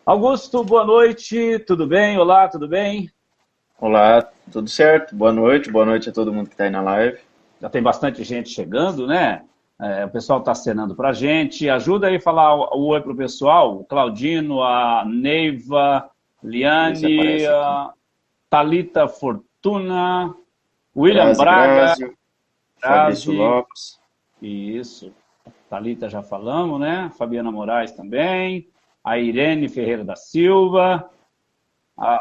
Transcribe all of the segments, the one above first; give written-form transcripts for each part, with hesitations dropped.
Augusto, boa noite, tudo bem? Olá, tudo bem? Olá, tudo certo? Boa noite a todo mundo que está aí na live. Já tem bastante gente chegando, né? O pessoal está acenando para a gente. Ajuda aí a falar o oi para o pessoal. O Claudino, a Neiva, Ver se Liane, aparece aqui. a Thalita Fortuna, William Grazi Braga, Grazio, Fabrício Grazi, Lopes. isso. Thalita já falamos, né? Fabiana Moraes também. A Irene Ferreira da Silva.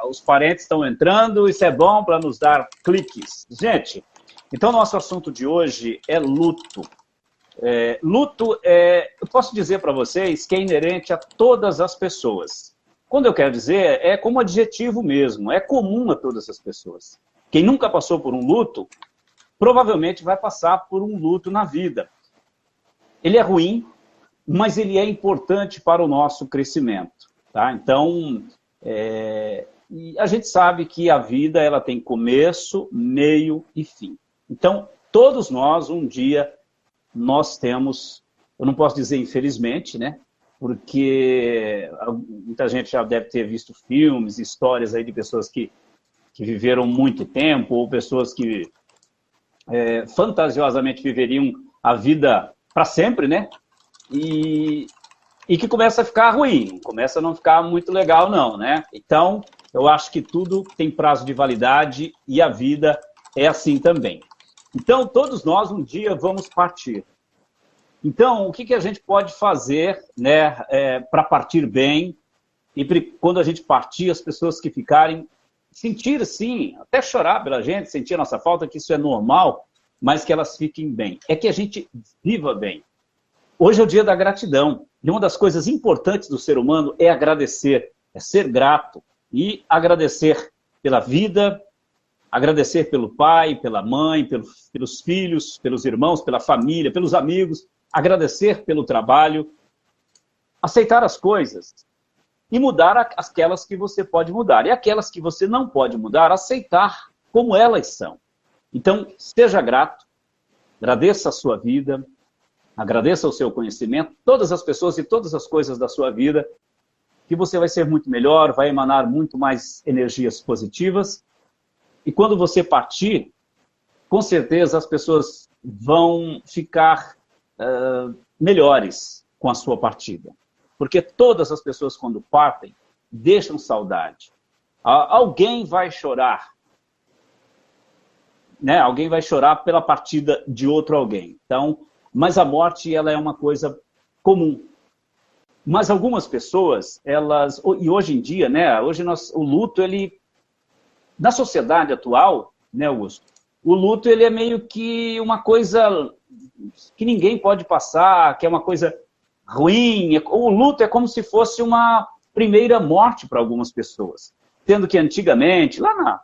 Os parentes estão entrando, isso é bom para nos dar cliques. Gente, então nosso assunto de hoje é luto. Luto, eu posso dizer para vocês que é inerente a todas as pessoas. Quando eu quero dizer, é como adjetivo mesmo, é comum a todas as pessoas. Quem nunca passou por um luto, provavelmente vai passar por um luto na vida. Ele é ruim, mas ele é importante para o nosso crescimento. Tá? Então, e a gente sabe que a vida ela tem começo, meio e fim. Então, todos nós, um dia, nós temos, eu não posso dizer infelizmente, né? Porque muita gente já deve ter visto filmes, histórias aí de pessoas que viveram muito tempo, ou pessoas que fantasiosamente viveriam a vida para sempre, né? E que começa a ficar ruim, começa a não ficar muito legal não, né? Então, eu acho que tudo tem prazo de validade e a vida é assim também. Então, todos nós um dia vamos partir. Então, o que a gente pode fazer, né, para partir bem e quando a gente partir, as pessoas que ficarem sentir, sim, até chorar pela gente, sentir a nossa falta, que isso é normal, mas que elas fiquem bem. É que a gente viva bem. Hoje é o dia da gratidão. E uma das coisas importantes do ser humano é agradecer, é ser grato. E agradecer pela vida, agradecer pelo pai, pela mãe, pelos filhos, pelos irmãos, pela família, pelos amigos, agradecer pelo trabalho, aceitar as coisas e mudar aquelas que você pode mudar. E aquelas que você não pode mudar, aceitar como elas são. Então, seja grato, agradeça a sua vida, agradeça o seu conhecimento, todas as pessoas e todas as coisas da sua vida, que você vai ser muito melhor, vai emanar muito mais energias positivas. E quando você partir, com certeza as pessoas vão ficar melhores com a sua partida. Porque todas as pessoas, quando partem, deixam saudade. Alguém vai chorar, né? Alguém vai chorar pela partida de outro alguém. Então, mas a morte, ela é uma coisa comum. Mas algumas pessoas, elas... E hoje em dia, né? Hoje o luto, ele... Na sociedade atual, né, Augusto? O luto, ele é meio que uma coisa que ninguém pode passar, que é uma coisa ruim. O luto é como se fosse uma primeira morte para algumas pessoas. Sendo que antigamente, lá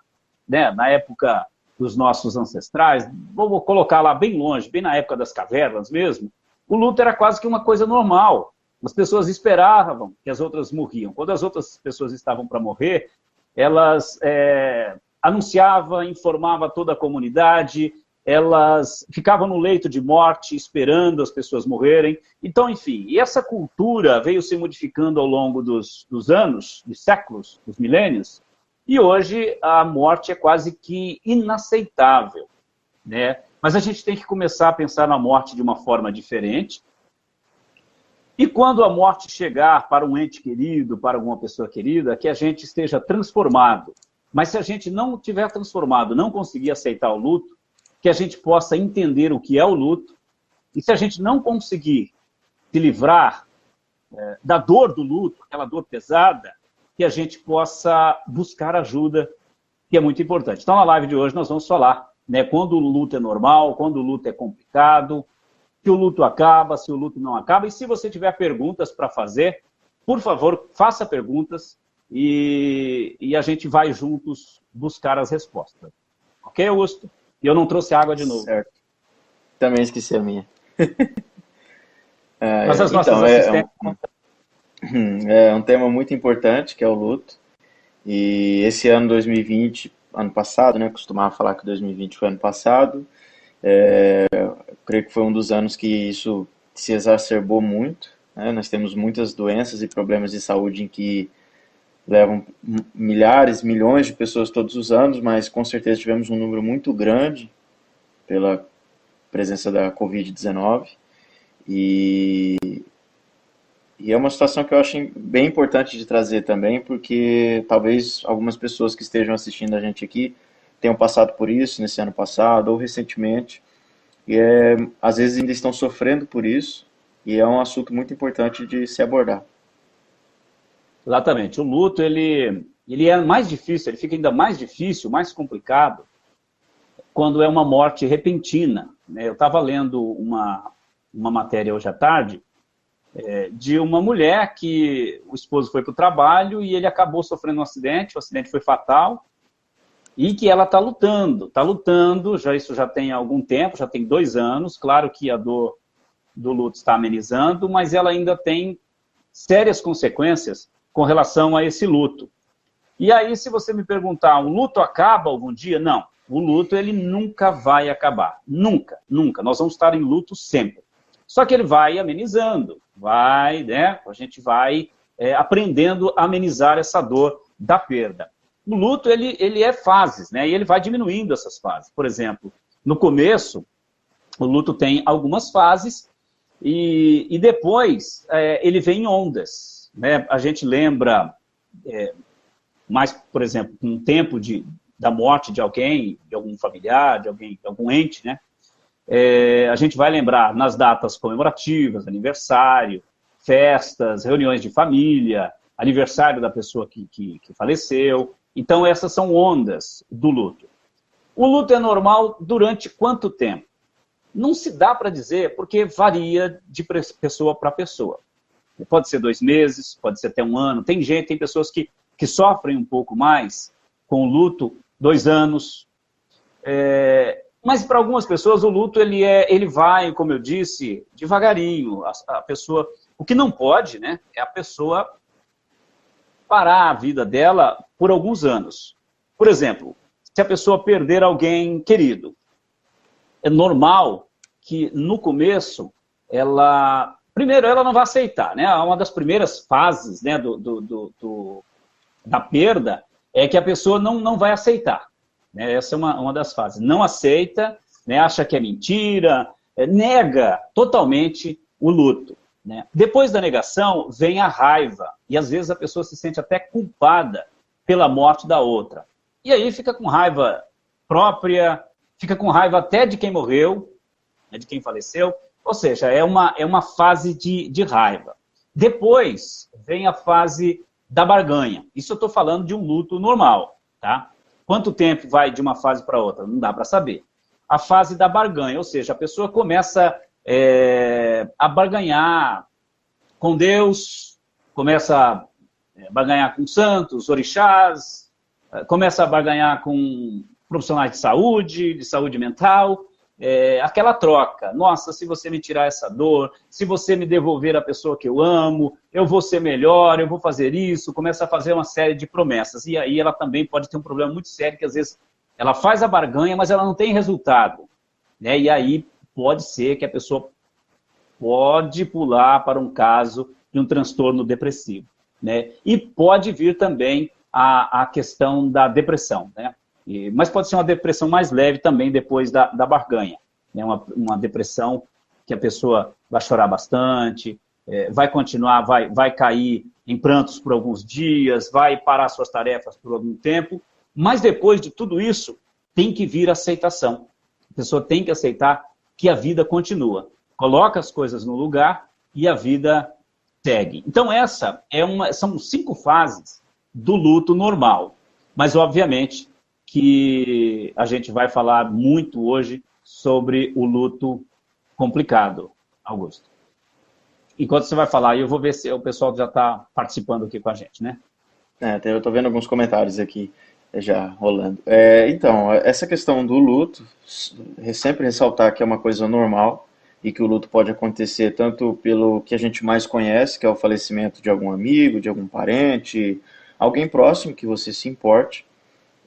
na época dos nossos ancestrais, vou colocar lá bem longe, bem na época das cavernas mesmo, o luto era quase que uma coisa normal. As pessoas esperavam que as outras morriam. Quando as outras pessoas estavam para morrer, elas anunciavam, informavam toda a comunidade, elas ficavam no leito de morte esperando as pessoas morrerem. Então, enfim, e essa cultura veio se modificando ao longo dos anos, dos séculos, dos milênios, e hoje a morte é quase que inaceitável, né? Mas a gente tem que começar a pensar na morte de uma forma diferente. E quando a morte chegar para um ente querido, para alguma pessoa querida, que a gente esteja transformado. Mas se a gente não tiver transformado, não conseguir aceitar o luto, que a gente possa entender o que é o luto. E se a gente não conseguir se livrar da dor do luto, aquela dor pesada, que a gente possa buscar ajuda, que é muito importante. Então, na live de hoje, nós vamos falar, né, quando o luto é normal, quando o luto é complicado, se o luto acaba, se o luto não acaba. E se você tiver perguntas para fazer, por favor, faça perguntas e a gente vai juntos buscar as respostas. Ok, Augusto? E eu não trouxe água de novo. Certo. Também esqueci a minha. Mas as nossas Então, assistentes... é um tema muito importante, que é o luto. E esse ano 2020, ano passado, né? Costumava falar que 2020 foi ano passado. Eu creio que foi um dos anos que isso se exacerbou muito, né? Nós temos muitas doenças e problemas de saúde em que levam milhares, milhões de pessoas todos os anos, mas com certeza tivemos um número muito grande pela presença da Covid-19. E, e é uma situação que eu acho bem importante de trazer também, porque talvez algumas pessoas que estejam assistindo a gente aqui tenham passado por isso nesse ano passado ou recentemente, e às vezes ainda estão sofrendo por isso, e é um assunto muito importante de se abordar. Exatamente. O luto, ele é mais difícil, ele fica ainda mais difícil, mais complicado, quando é uma morte repentina, né? Eu estava lendo uma matéria hoje à tarde, de uma mulher que o esposo foi para o trabalho e ele acabou sofrendo um acidente, o acidente foi fatal, e que ela está lutando, isso já tem algum tempo, já tem 2 anos, claro que a dor do luto está amenizando, mas ela ainda tem sérias consequências com relação a esse luto. E aí, se você me perguntar, o luto acaba algum dia? Não, o luto ele nunca vai acabar, nunca, nunca, nós vamos estar em luto sempre. Só que ele vai amenizando, né? A gente vai aprendendo a amenizar essa dor da perda. O luto, ele é fases, né? E ele vai diminuindo essas fases. Por exemplo, no começo, o luto tem algumas fases e depois ele vem em ondas, né? A gente lembra mais, por exemplo, um tempo da morte de alguém, de algum familiar, de algum ente, né? A gente vai lembrar nas datas comemorativas, aniversário, festas, reuniões de família, aniversário da pessoa que faleceu. Então, essas são ondas do luto. O luto é normal durante quanto tempo? Não se dá para dizer, porque varia de pessoa para pessoa. Pode ser 2 meses, pode ser até 1 ano. Tem pessoas que sofrem um pouco mais com o luto, 2 anos. Mas para algumas pessoas o luto ele vai, como eu disse, devagarinho. A pessoa, o que não pode, né, é a pessoa parar a vida dela por alguns anos. Por exemplo, se a pessoa perder alguém querido, é normal que no começo primeiro ela não vai aceitar, né? Uma das primeiras fases, né, da perda é que a pessoa não vai aceitar. Essa é uma das fases. Não aceita, né, acha que é mentira, nega totalmente o luto. Né? Depois da negação, vem a raiva. E às vezes a pessoa se sente até culpada pela morte da outra. E aí fica com raiva própria, fica com raiva até de quem morreu, né, de quem faleceu. Ou seja, é uma fase de raiva. Depois vem a fase da barganha. Isso eu estou falando de um luto normal. Tá? Quanto tempo vai de uma fase para outra? Não dá para saber. A fase da barganha, ou seja, a pessoa começa a barganhar com Deus, começa a barganhar com santos, orixás, começa a barganhar com profissionais de saúde mental, aquela troca. Nossa, se você me tirar essa dor, se você me devolver a pessoa que eu amo, eu vou ser melhor, eu vou fazer isso, começa a fazer uma série de promessas. E aí ela também pode ter um problema muito sério, que às vezes ela faz a barganha, mas ela não tem resultado. Né? E aí pode ser que a pessoa pode pular para um caso de um transtorno depressivo. Né? E pode vir também a questão da depressão. Né? Mas pode ser uma depressão mais leve também depois da barganha. Né? Uma depressão que a pessoa vai chorar bastante, vai continuar, vai cair em prantos por alguns dias, vai parar suas tarefas por algum tempo, mas depois de tudo isso, tem que vir a aceitação. A pessoa tem que aceitar que a vida continua. Coloca as coisas no lugar e a vida segue. Então são 5 fases do luto normal. Mas, obviamente, que a gente vai falar muito hoje sobre o luto complicado, Augusto. Enquanto você vai falar, eu vou ver se o pessoal já está participando aqui com a gente, né? Eu estou vendo alguns comentários aqui já rolando. Então, essa questão do luto, sempre ressaltar que é uma coisa normal e que o luto pode acontecer tanto pelo que a gente mais conhece, que é o falecimento de algum amigo, de algum parente, alguém próximo que você se importe.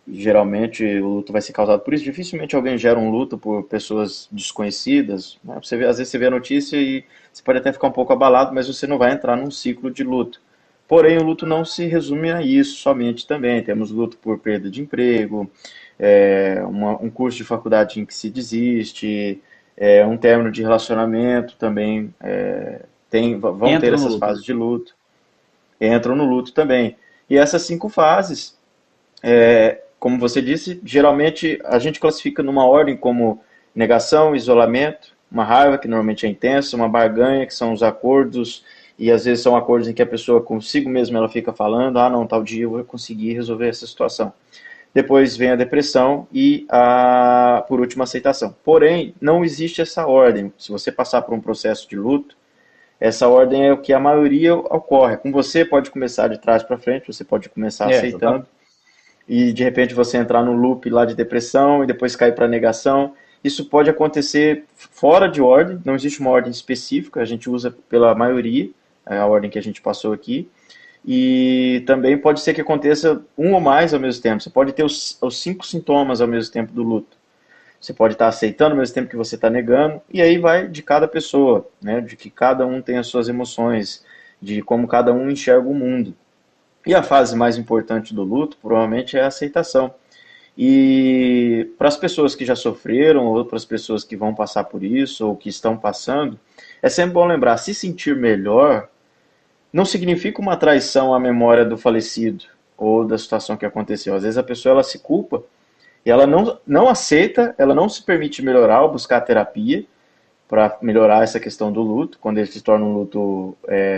Geralmente o luto vai ser causado por isso. Dificilmente alguém gera um luto por pessoas desconhecidas. Né? Às vezes você vê a notícia e você pode até ficar um pouco abalado, mas você não vai entrar num ciclo de luto. Porém, o luto não se resume a isso somente também. Temos luto por perda de emprego, um curso de faculdade em que se desiste, um término de relacionamento também, vão ter Entram no essas luto. fases de luto, entram no luto também. E essas 5 fases, como você disse, geralmente a gente classifica numa ordem como negação, isolamento, uma raiva, que normalmente é intensa, uma barganha, que são os acordos, e às vezes são acordos em que a pessoa consigo mesmo ela fica falando, ah, não, tal dia eu vou conseguir resolver essa situação. Depois vem a depressão e, por último, a aceitação. Porém, não existe essa ordem. Se você passar por um processo de luto, essa ordem é o que a maioria ocorre. Com você pode começar de trás para frente, você pode começar Exatamente. aceitando, e de repente você entrar no loop lá de depressão e depois cair para negação. Isso pode acontecer fora de ordem, não existe uma ordem específica, a gente usa pela maioria, a ordem que a gente passou aqui. E também pode ser que aconteça um ou mais ao mesmo tempo. Você pode ter os 5 sintomas ao mesmo tempo do luto. Você pode estar aceitando ao mesmo tempo que você está negando, e aí vai de cada pessoa, né? De que cada um tem as suas emoções, de como cada um enxerga o mundo. E a fase mais importante do luto, provavelmente, é a aceitação. E para as pessoas que já sofreram, ou para as pessoas que vão passar por isso, ou que estão passando, é sempre bom lembrar, se sentir melhor não significa uma traição à memória do falecido ou da situação que aconteceu. Às vezes a pessoa ela se culpa e ela não aceita, ela não se permite melhorar ou buscar terapia para melhorar essa questão do luto, quando ele se torna um luto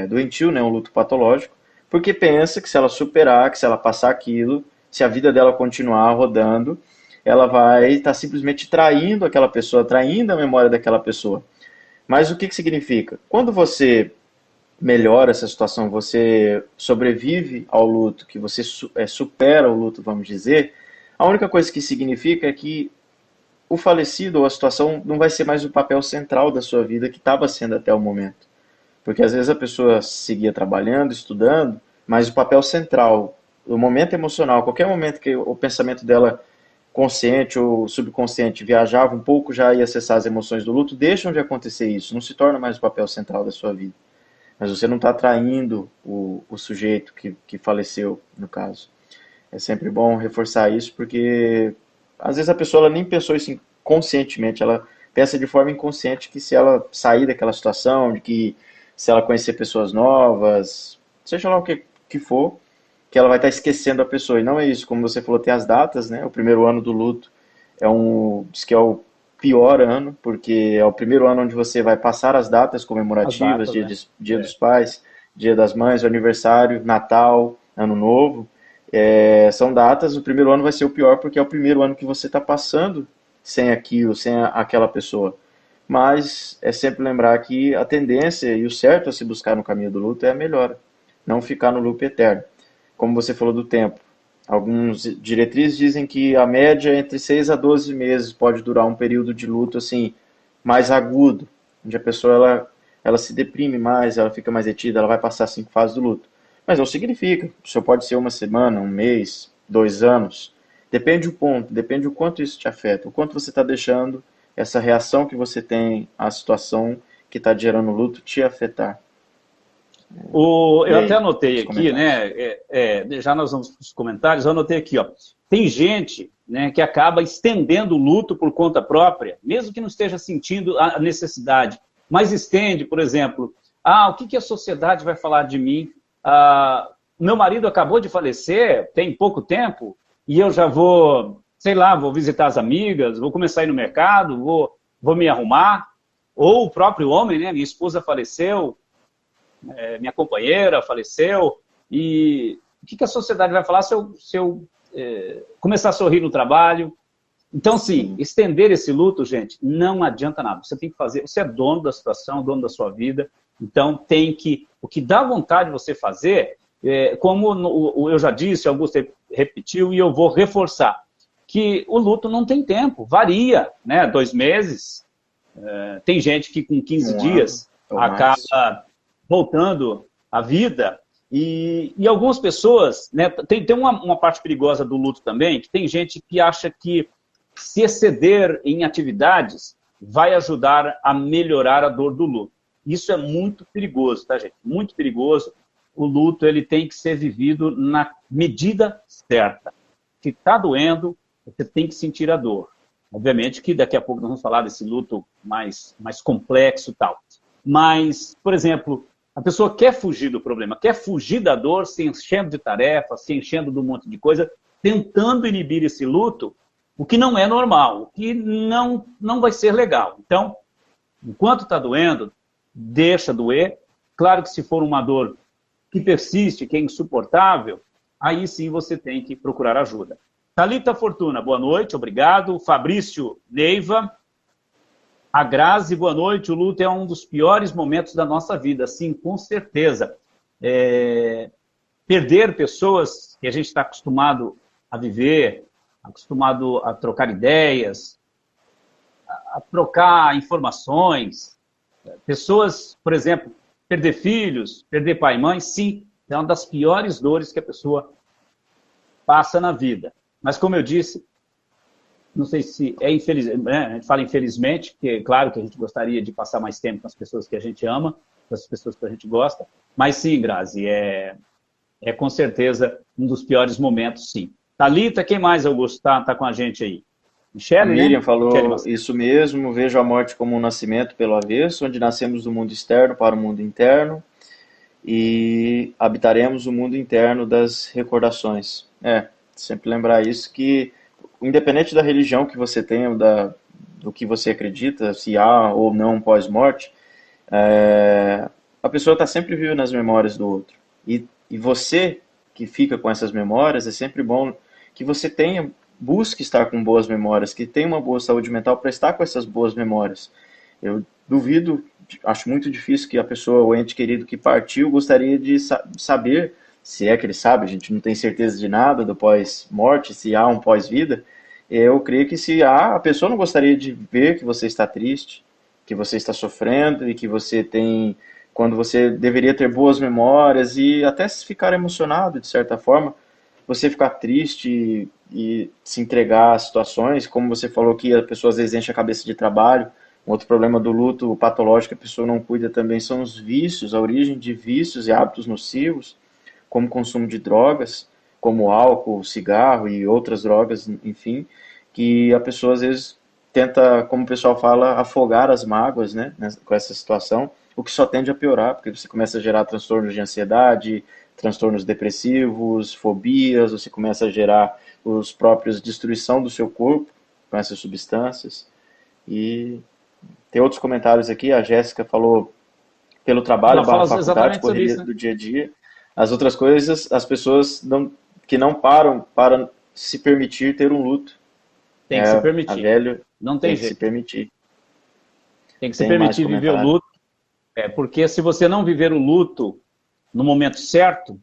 doentio, né, um luto patológico, porque pensa que se ela superar, que se ela passar aquilo, se a vida dela continuar rodando, ela vai estar simplesmente traindo aquela pessoa, traindo a memória daquela pessoa. Mas o que significa? Quando você melhora essa situação, você sobrevive ao luto, que você supera o luto, vamos dizer, a única coisa que significa é que o falecido ou a situação não vai ser mais o papel central da sua vida que estava sendo até o momento. Porque às vezes a pessoa seguia trabalhando, estudando, mas o papel central, o momento emocional, qualquer momento que o pensamento dela, consciente ou subconsciente, viajava um pouco já ia acessar as emoções do luto, deixam de acontecer isso, não se torna mais o papel central da sua vida. Mas você não está traindo o sujeito que faleceu, no caso. É sempre bom reforçar isso, porque às vezes a pessoa ela nem pensou isso conscientemente, ela pensa de forma inconsciente que se ela sair daquela situação, de que se ela conhecer pessoas novas, seja lá o que for, que ela vai estar esquecendo a pessoa. E não é isso, como você falou, tem as datas, né? O primeiro ano do luto diz que é o pior ano, porque é o primeiro ano onde você vai passar as datas As comemorativas, datas, né? dia dos pais, dia das mães, aniversário, Natal, Ano Novo. São datas, o primeiro ano vai ser o pior porque é o primeiro ano que você está passando sem aquilo, sem aquela pessoa. Mas é sempre lembrar que a tendência e o certo a se buscar no caminho do luto é a melhora, não ficar no loop eterno. Como você falou do tempo, alguns diretrizes dizem que a média é entre 6 a 12 meses pode durar um período de luto assim mais agudo, onde a pessoa ela se deprime mais, ela fica mais retida, ela vai passar 5 fases do luto. Mas não significa, isso pode ser uma semana, um mês, 2 anos. Depende do ponto, depende do quanto isso te afeta, o quanto você está deixando essa reação que você tem à situação que está gerando luto te afetar. E Eu até aí, anotei os aqui, comentários. né? Já nós vamos para os comentários, eu anotei aqui, ó. Tem gente, né, que acaba estendendo o luto por conta própria, mesmo que não esteja sentindo a necessidade, mas estende, por exemplo, o que a sociedade vai falar de mim? Meu marido acabou de falecer, tem pouco tempo, e eu já vou, sei lá, vou visitar as amigas, vou começar a ir no mercado, vou me arrumar. Ou o próprio homem, né? Minha esposa faleceu, minha companheira faleceu, e o que a sociedade vai falar se eu começar a sorrir no trabalho? Então, sim, estender esse luto, gente, não adianta nada. Você tem que fazer, você é dono da situação, dono da sua vida, então o que dá vontade de você fazer, como eu já disse, Augusto repetiu, e eu vou reforçar, que o luto não tem tempo, varia, né? 2 meses, tem gente que com 15 dias acaba voltando à vida, e algumas pessoas, né, tem uma parte perigosa do luto também, que tem gente que acha que se exceder em atividades vai ajudar a melhorar a dor do luto. Isso é muito perigoso, tá, gente? Muito perigoso. o luto ele tem que ser vivido na medida certa. Se está doendo, você tem que sentir a dor. Obviamente que daqui a pouco nós vamos falar desse luto mais complexo e tal. Mas, por exemplo, a pessoa quer fugir do problema, quer fugir da dor, se enchendo de tarefas, se enchendo de um monte de coisa, tentando inibir esse luto, o que não é normal, o que não vai ser legal. Então, enquanto está doendo, deixa doer. Claro que se for uma dor que persiste, que é insuportável, aí sim você tem que procurar ajuda. Thalita Fortuna, boa noite, obrigado. Fabrício Neiva, a Grazi, boa noite. O luto é um dos piores momentos da nossa vida, sim, com certeza. Perder pessoas que a gente está acostumado a viver, acostumado a trocar ideias, a trocar informações. Pessoas, por exemplo, perder filhos, perder pai e mãe, sim, é uma das piores dores que a pessoa passa na vida. Mas, como eu disse, não sei se é infelizmente, né? A gente fala infelizmente, porque é claro que a gente gostaria de passar mais tempo com as pessoas que a gente ama, com as pessoas que a gente gosta, mas sim, Grazi, é com certeza um dos piores momentos, sim. Thalita, quem mais, Augusto, tá com a gente aí? Michele, A Miriam né? falou Michele, isso mesmo, vejo a morte como um nascimento pelo avesso, onde nascemos do mundo externo para o mundo interno e habitaremos o mundo interno das recordações. Sempre lembrar isso, que independente da religião que você tenha, do que você acredita, se há ou não pós-morte, a pessoa está sempre viva nas memórias do outro. E você que fica com essas memórias, é sempre bom que você busque estar com boas memórias, que tenha uma boa saúde mental para estar com essas boas memórias. Eu duvido, acho muito difícil que a pessoa, o ente querido que partiu, gostaria de saber, se é que ele sabe, a gente não tem certeza de nada do pós-morte, se há um pós-vida. Eu creio que se há, a pessoa não gostaria de ver que você está triste, que você está sofrendo e que você tem, quando você deveria ter boas memórias e até se ficar emocionado de certa forma, você ficar triste e se entregar a situações, como você falou que a pessoa às vezes enche a cabeça de trabalho. Um outro problema do luto patológico que a pessoa não cuida também são os vícios, a origem de vícios e hábitos nocivos, como o consumo de drogas, como álcool, cigarro e outras drogas, enfim, que a pessoa às vezes tenta, como o pessoal fala, afogar as mágoas, né, com essa situação, o que só tende a piorar, porque você começa a gerar transtornos de ansiedade, transtornos depressivos, fobias, você começa a gerar os próprios destruição do seu corpo com essas substâncias. E tem outros comentários aqui, a Jéssica falou pelo trabalho, ela fala faculdade, exatamente sobre correria isso, né? do dia a dia. As outras coisas, as pessoas que não param para se permitir ter um luto. Tem que se A permitir. velho Não tem tem que se jeito. permitir. Tem que se Tem mais permitir viver o comentário. luto. Porque se você não viver o luto no momento certo,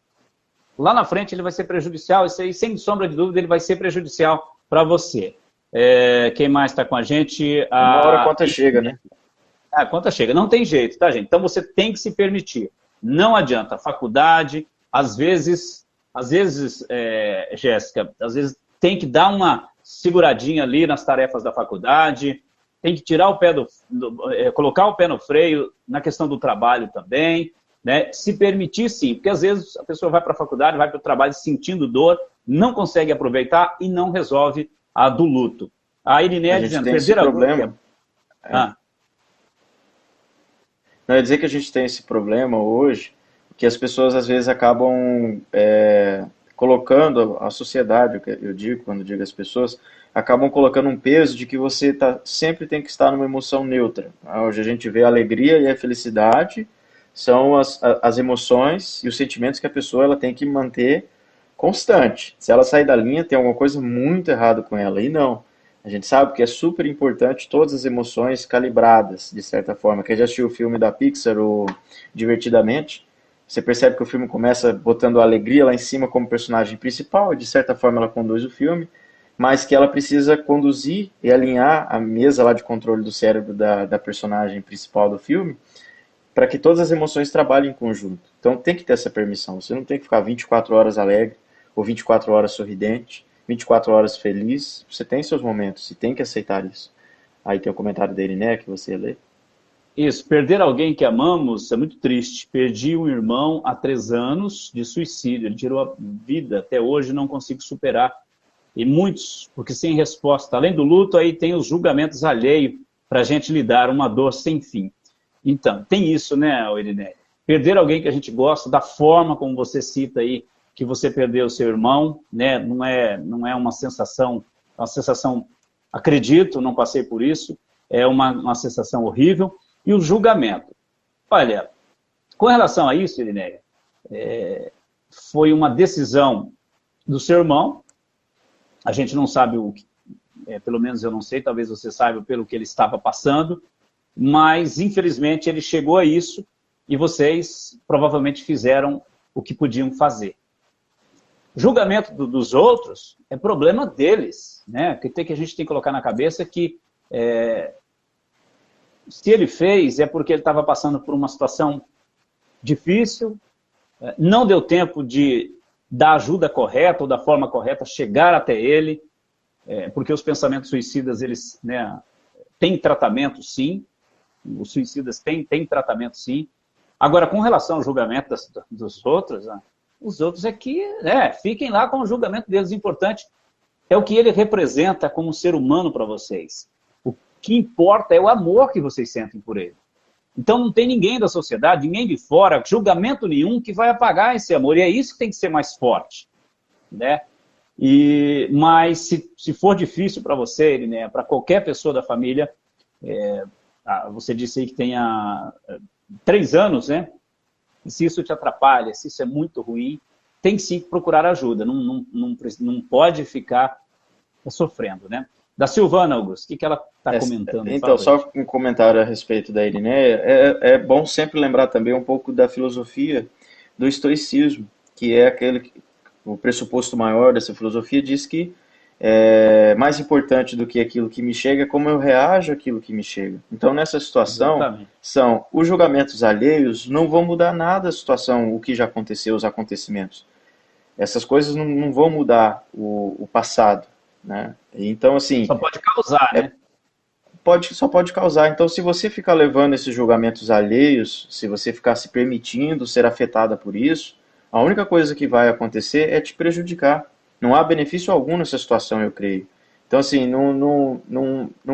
lá na frente ele vai ser prejudicial. Isso aí, sem sombra de dúvida, ele vai ser prejudicial para você. Quem mais está com a gente? Uma hora a conta chega, né? A conta chega. Não tem jeito, tá, gente? Então você tem que se permitir. Não adianta. Faculdade, às vezes, Jéssica, às vezes tem que dar uma seguradinha ali nas tarefas da faculdade, tem que tirar o pé colocar o pé no freio na questão do trabalho também, né? Se permitir, sim, porque às vezes a pessoa vai para a faculdade, vai para o trabalho sentindo dor, não consegue aproveitar e não resolve a do luto. A Irineia dizendo, perder a problema. Não, é dizer que a gente tem esse problema hoje, que as pessoas às vezes acabam colocando a sociedade, eu digo, quando digo as pessoas, acabam colocando um peso de que você sempre tem que estar numa emoção neutra. Hoje a gente vê a alegria e a felicidade, são as emoções e os sentimentos que a pessoa ela tem que manter constante. Se ela sair da linha, tem alguma coisa muito errada com ela. E não. A gente sabe que é super importante todas as emoções calibradas, de certa forma. Quem já assistiu o filme da Pixar, o Divertidamente, você percebe que o filme começa botando a alegria lá em cima como personagem principal, e de certa forma ela conduz o filme, mas que ela precisa conduzir e alinhar a mesa lá de controle do cérebro da personagem principal do filme, para que todas as emoções trabalhem em conjunto. Então tem que ter essa permissão. Você não tem que ficar 24 horas alegre, ou 24 horas sorridente, 24 horas feliz. Você tem seus momentos e tem que aceitar isso. Aí tem o comentário dele, né, que você lê. Isso, perder alguém que amamos é muito triste. Perdi um irmão há 3 anos de suicídio. Ele tirou a vida, até hoje não consigo superar. E muitos, porque sem resposta. Além do luto, aí tem os julgamentos alheios para a gente lidar, uma dor sem fim. Então, tem isso, né, Irineia? Perder alguém que a gente gosta, da forma como você cita aí, que você perdeu o seu irmão, né? Não é uma sensação, acredito, não passei por isso, é uma sensação horrível. E o julgamento. Olha, com relação a isso, Irineia, foi uma decisão do seu irmão. A gente não sabe o que, pelo menos eu não sei, talvez você saiba pelo que ele estava passando, mas infelizmente ele chegou a isso e vocês provavelmente fizeram o que podiam fazer. O julgamento dos outros é problema deles, né? Que a gente tem que colocar na cabeça que se ele fez, é porque ele estava passando por uma situação difícil, não deu tempo de dar ajuda correta ou da forma correta, chegar até ele, porque os pensamentos suicidas, eles, né, têm tratamento, sim, os suicidas têm tratamento, sim. Agora, com relação ao julgamento dos outros, os outros é que fiquem lá com o julgamento deles. O importante é o que ele representa como ser humano para vocês. O que importa é o amor que vocês sentem por ele. Então não tem ninguém da sociedade, ninguém de fora, julgamento nenhum que vai apagar esse amor. E é isso que tem que ser mais forte, né? Mas se for difícil para você, né, para qualquer pessoa da família, você disse aí que tenha 3 anos, né? E se isso te atrapalha, se isso é muito ruim, tem sim que procurar ajuda. Não pode ficar sofrendo, né? Da Silvana, Augusto, o que ela está comentando? Então, só um comentário a respeito da Irineia. É bom sempre lembrar também um pouco da filosofia do estoicismo, que é o pressuposto maior dessa filosofia, diz que mais importante do que aquilo que me chega é como eu reajo àquilo que me chega. Então, nessa situação, os julgamentos alheios não vão mudar nada a situação, o que já aconteceu, os acontecimentos. Essas coisas não vão mudar o passado, né? Então, assim... Só pode causar, né? Só pode causar. Então, se você ficar levando esses julgamentos alheios, se você ficar se permitindo ser afetada por isso, a única coisa que vai acontecer é te prejudicar. Não há benefício algum nessa situação, eu creio. Então, assim, não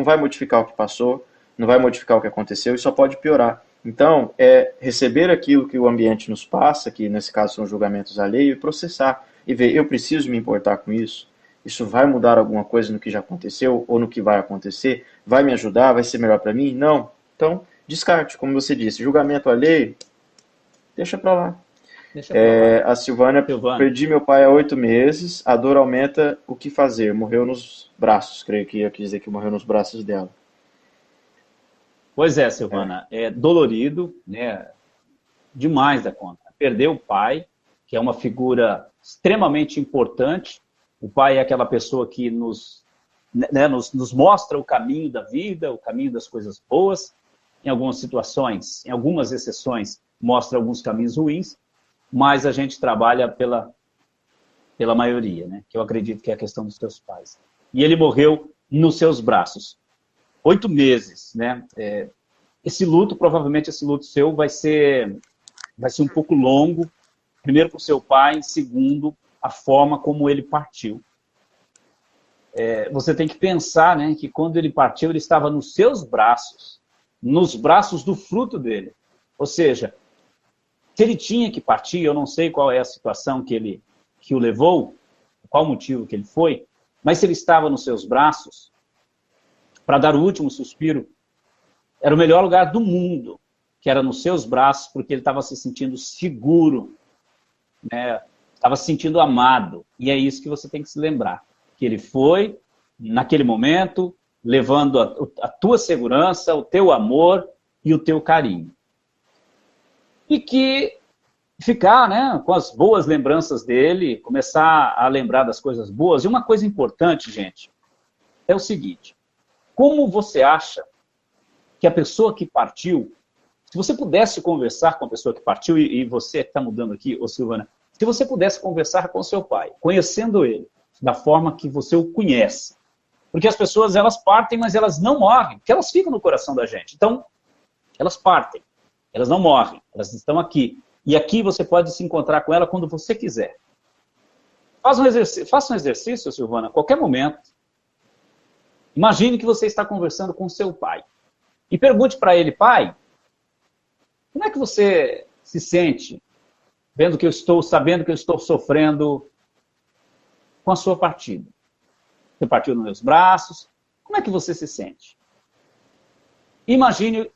vai modificar o que passou, não vai modificar o que aconteceu e só pode piorar. Então, receber aquilo que o ambiente nos passa, que nesse caso são julgamentos alheios, e processar e ver, eu preciso me importar com isso? Isso vai mudar alguma coisa no que já aconteceu ou no que vai acontecer? Vai me ajudar? Vai ser melhor para mim? Não. Então, descarte, como você disse. Julgamento alheio, deixa para lá. A Silvana, perdi meu pai há 8 meses, a dor aumenta, o que fazer? Morreu nos braços, creio que ia dizer que morreu nos braços dela. Pois é, Silvana, é dolorido, né? Demais da conta. Perder o pai, que é uma figura extremamente importante. O pai é aquela pessoa que nos mostra o caminho da vida, o caminho das coisas boas. Em algumas situações, em algumas exceções, mostra alguns caminhos ruins, mas a gente trabalha pela maioria, né? Que eu acredito que é a questão dos teus pais. E ele morreu nos seus braços. 8 meses, né? Provavelmente esse luto seu vai ser um pouco longo, primeiro para o seu pai, segundo, a forma como ele partiu. Você tem que pensar, né, que quando ele partiu, ele estava nos seus braços, nos braços do fruto dele. Ou seja, se ele tinha que partir, eu não sei qual é a situação que o levou, qual o motivo que ele foi, mas se ele estava nos seus braços, para dar o último suspiro, era o melhor lugar do mundo, que era nos seus braços, porque ele estava se sentindo seguro, né? Estava se sentindo amado. E é isso que você tem que se lembrar. Que ele foi, naquele momento, levando a tua segurança, o teu amor e o teu carinho. E que ficar, né, com as boas lembranças dele, começar a lembrar das coisas boas. E uma coisa importante, gente, é o seguinte. Como você acha que a pessoa que partiu, se você pudesse conversar com a pessoa que partiu, e você que está mudando aqui, ô Silvana, se você pudesse conversar com seu pai, conhecendo ele, da forma que você o conhece. Porque as pessoas, elas partem, mas elas não morrem, porque elas ficam no coração da gente. Então, Elas partem, elas não morrem, elas estão aqui. E aqui você pode se encontrar com ela quando você quiser. Faça um exercício, Silvana, a qualquer momento. Imagine que você está conversando com seu pai. E pergunte para ele: pai, como é que você se sente sabendo que eu estou sofrendo com a sua partida? Você partiu nos meus braços, como é que você se sente? Imagine,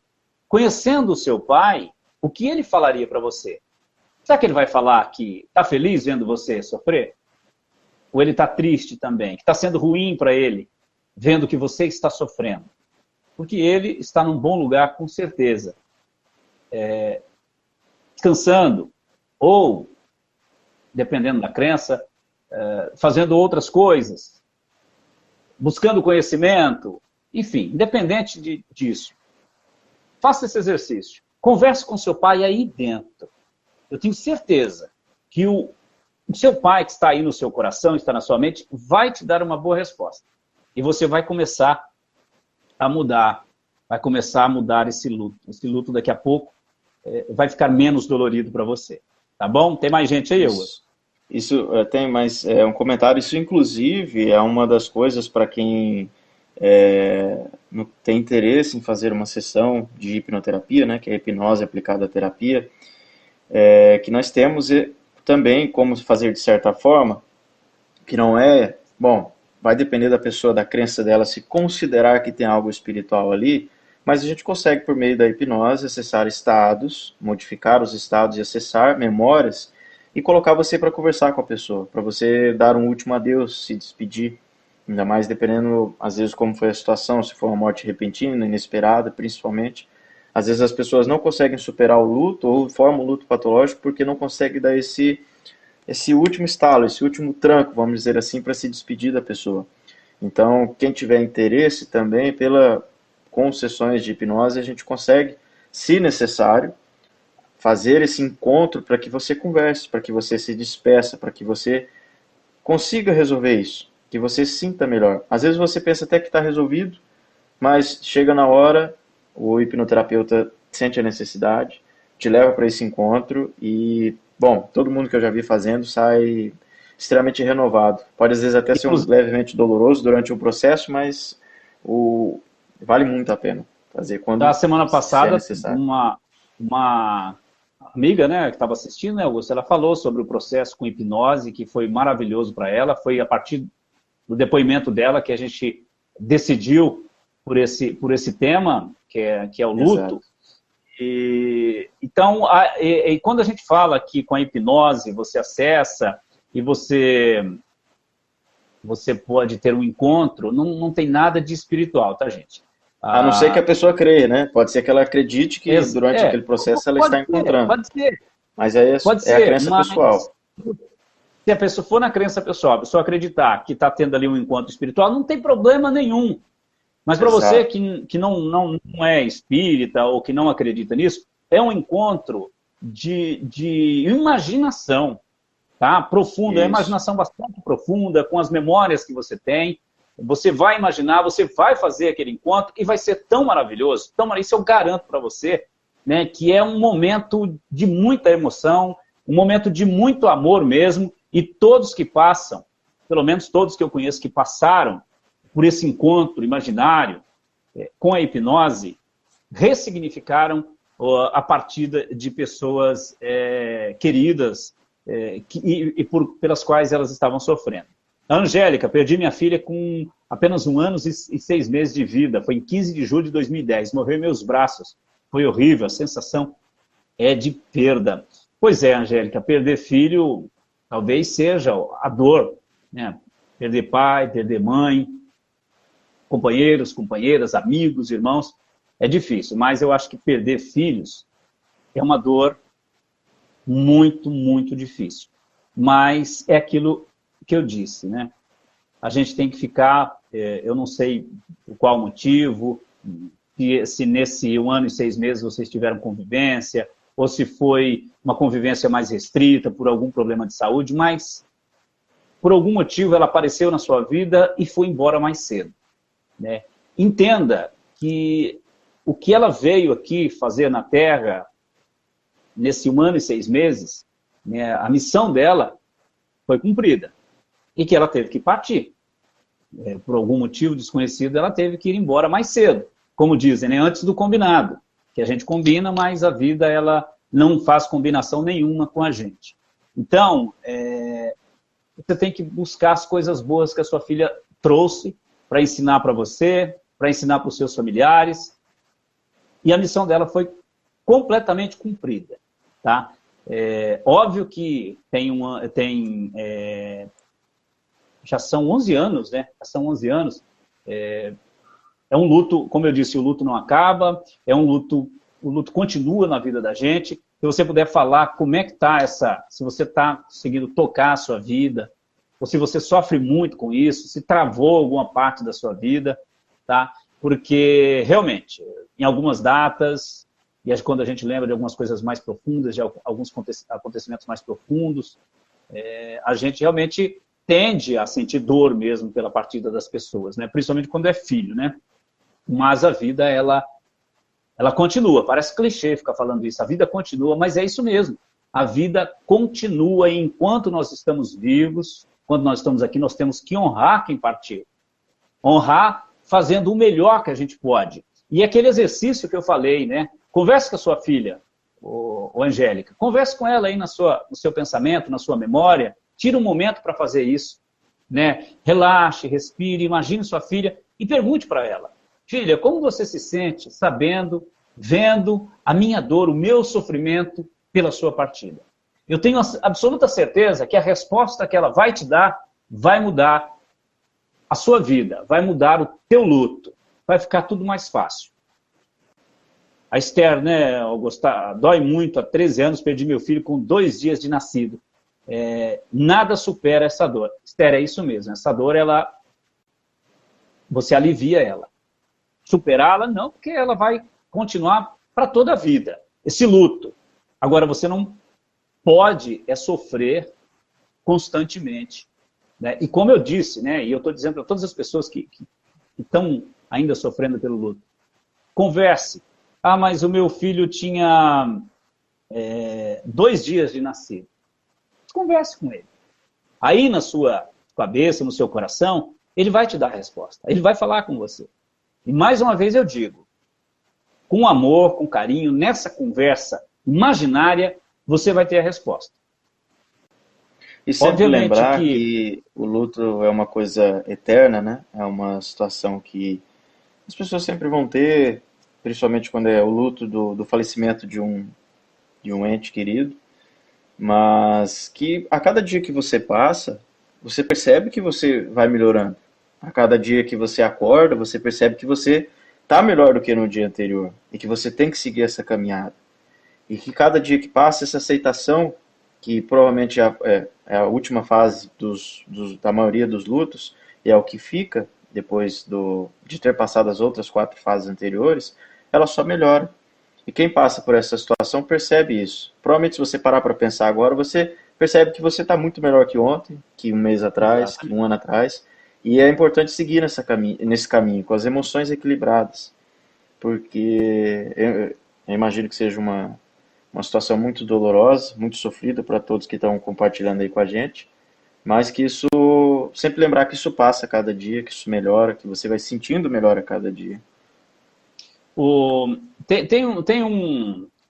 conhecendo o seu pai, o que ele falaria para você. Será que ele vai falar que está feliz vendo você sofrer? Ou ele está triste também, que está sendo ruim para ele, vendo que você está sofrendo? Porque ele está num bom lugar, com certeza. Descansando, ou, dependendo da crença, fazendo outras coisas, buscando conhecimento, enfim, independente disso. Faça esse exercício. Converse com seu pai aí dentro. Eu tenho certeza que o seu pai, que está aí no seu coração, está na sua mente, vai te dar uma boa resposta. E você vai começar a mudar. Vai começar a mudar esse luto. Esse luto, daqui a pouco, vai ficar menos dolorido para você. Tá bom? Tem mais gente aí, Hugo? Isso tem mais um comentário. Isso, inclusive, é uma das coisas para quem não tem interesse em fazer uma sessão de hipnoterapia, né, que é a hipnose aplicada à terapia, que nós temos também como fazer de certa forma, que não é, bom, vai depender da pessoa, da crença dela, se considerar que tem algo espiritual ali, mas a gente consegue, por meio da hipnose, acessar estados, modificar os estados e acessar memórias e colocar você para conversar com a pessoa, para você dar um último adeus, se despedir. Ainda mais dependendo, às vezes, como foi a situação, se for uma morte repentina, inesperada, principalmente. Às vezes as pessoas não conseguem superar o luto ou formam um luto patológico porque não conseguem dar esse último estalo, esse último tranco, vamos dizer assim, para se despedir da pessoa. Então, quem tiver interesse também, com sessões de hipnose, a gente consegue, se necessário, fazer esse encontro para que você converse, para que você se despeça, para que você consiga resolver isso, que você se sinta melhor. Às vezes você pensa até que está resolvido, mas chega na hora, o hipnoterapeuta sente a necessidade, te leva para esse encontro e, bom, todo mundo que eu já vi fazendo sai extremamente renovado. Pode às vezes até ser levemente doloroso durante o processo, mas vale muito a pena fazer quando da semana passada, necessário. uma amiga, né, que estava assistindo, né, Augusto, ela falou sobre o processo com hipnose, que foi maravilhoso para ela. Foi a partir do depoimento dela que a gente decidiu por esse tema, que é o luto. Então, quando a gente fala que com a hipnose você acessa e você pode ter um encontro, não tem nada de espiritual, tá, gente? A não ser que a pessoa creia, né? Pode ser que ela acredite que durante aquele processo ela está encontrando. Pode ser. Mas aí é a crença pessoal. Se a pessoa for na crença pessoal, a pessoa acreditar que está tendo ali um encontro espiritual, não tem problema nenhum. Mas para você que não é espírita ou que não acredita nisso, é um encontro de imaginação, tá? Profunda, é uma imaginação bastante profunda, com as memórias que você tem. Você vai imaginar, você vai fazer aquele encontro e vai ser tão maravilhoso, isso eu garanto para você, né, que é um momento de muita emoção, um momento de muito amor mesmo, e todos que passam, pelo menos todos que eu conheço que passaram por esse encontro imaginário com a hipnose, ressignificaram a partida de pessoas queridas pelas quais elas estavam sofrendo. A Angélica, perdi minha filha com apenas 1 ano e 6 meses de vida. Foi em 15 de julho de 2010. Morreu em meus braços. Foi horrível. A sensação é de perda. Pois é, Angélica, perder filho talvez seja a dor, né? Perder pai, perder mãe, companheiros, companheiras, amigos, irmãos, é difícil. Mas eu acho que perder filhos é uma dor muito, muito difícil. Mas é aquilo que eu disse, né? A gente tem que ficar, eu não sei por qual motivo, se nesse 1 ano e 6 meses vocês tiveram convivência, ou se foi uma convivência mais restrita por algum problema de saúde, mas por algum motivo ela apareceu na sua vida e foi embora mais cedo, né? Entenda que o que ela veio aqui fazer na Terra, nesse 1 ano e 6 meses, né, a missão dela foi cumprida. E que ela teve que partir. Por algum motivo desconhecido, ela teve que ir embora mais cedo. Como dizem, né, antes do combinado. Que a gente combina, mas a vida ela não faz combinação nenhuma com a gente. Então, você tem que buscar as coisas boas que a sua filha trouxe para ensinar para você, para ensinar para os seus familiares. E a missão dela foi completamente cumprida. Tá? Óbvio que já são 11 anos, né? Já são 11 anos. É um luto, como eu disse, o luto não acaba, o luto continua na vida da gente. Se você puder falar como é que está se você está conseguindo tocar a sua vida, ou se você sofre muito com isso, se travou alguma parte da sua vida, tá? Porque, realmente, em algumas datas, e quando a gente lembra de algumas coisas mais profundas, de alguns acontecimentos mais profundos, a gente realmente tende a sentir dor mesmo pela partida das pessoas, né? Principalmente quando é filho, né? Mas a vida, ela continua. Parece clichê ficar falando isso. A vida continua, mas é isso mesmo. A vida continua e enquanto nós estamos vivos, quando nós estamos aqui, nós temos que honrar quem partiu. Honrar fazendo o melhor que a gente pode. E aquele exercício que eu falei, né? Converse com a sua filha, ô Angélica. Converse com ela aí no seu pensamento, na sua memória. Tire um momento para fazer isso, né? Relaxe, respire, imagine sua filha e pergunte para ela: filha, como você se sente sabendo, vendo a minha dor, o meu sofrimento pela sua partida? Eu tenho absoluta certeza que a resposta que ela vai te dar vai mudar a sua vida, vai mudar o teu luto, vai ficar tudo mais fácil. A Esther, né, Augusta, dói muito, há 13 anos perdi meu filho com 2 dias de nascido. Nada supera essa dor. Esther, é isso mesmo. Essa dor, você alivia ela. Superá-la, não, porque ela vai continuar para toda a vida. Esse luto. Agora, você não pode sofrer constantemente. Né? E como eu disse, né, e eu estou dizendo para todas as pessoas que estão ainda sofrendo pelo luto, converse. Ah, mas o meu filho tinha 2 dias de nascido. Converse com ele. Aí na sua cabeça, no seu coração, ele vai te dar a resposta. Ele vai falar com você. E mais uma vez eu digo, com amor, com carinho, nessa conversa imaginária, você vai ter a resposta. E sempre lembrar que o luto é uma coisa eterna, né? É uma situação que as pessoas sempre vão ter, principalmente quando é o luto do falecimento de um ente querido. Mas que a cada dia que você passa, você percebe que você vai melhorando. A cada dia que você acorda, você percebe que você está melhor do que no dia anterior. E que você tem que seguir essa caminhada. E que cada dia que passa, essa aceitação, que provavelmente é a última fase da maioria dos lutos, e é o que fica depois de ter passado as outras 4 fases anteriores, ela só melhora. E quem passa por essa situação percebe isso. Provavelmente, se você parar para pensar agora, você percebe que você está muito melhor que ontem, que um mês atrás, que um ano atrás. E é importante seguir nesse caminho, com as emoções equilibradas. Porque eu imagino que seja uma situação muito dolorosa, muito sofrida para todos que estão compartilhando aí com a gente. Mas que isso, sempre lembrar que isso passa a cada dia, que isso melhora, que você vai sentindo melhor a cada dia. O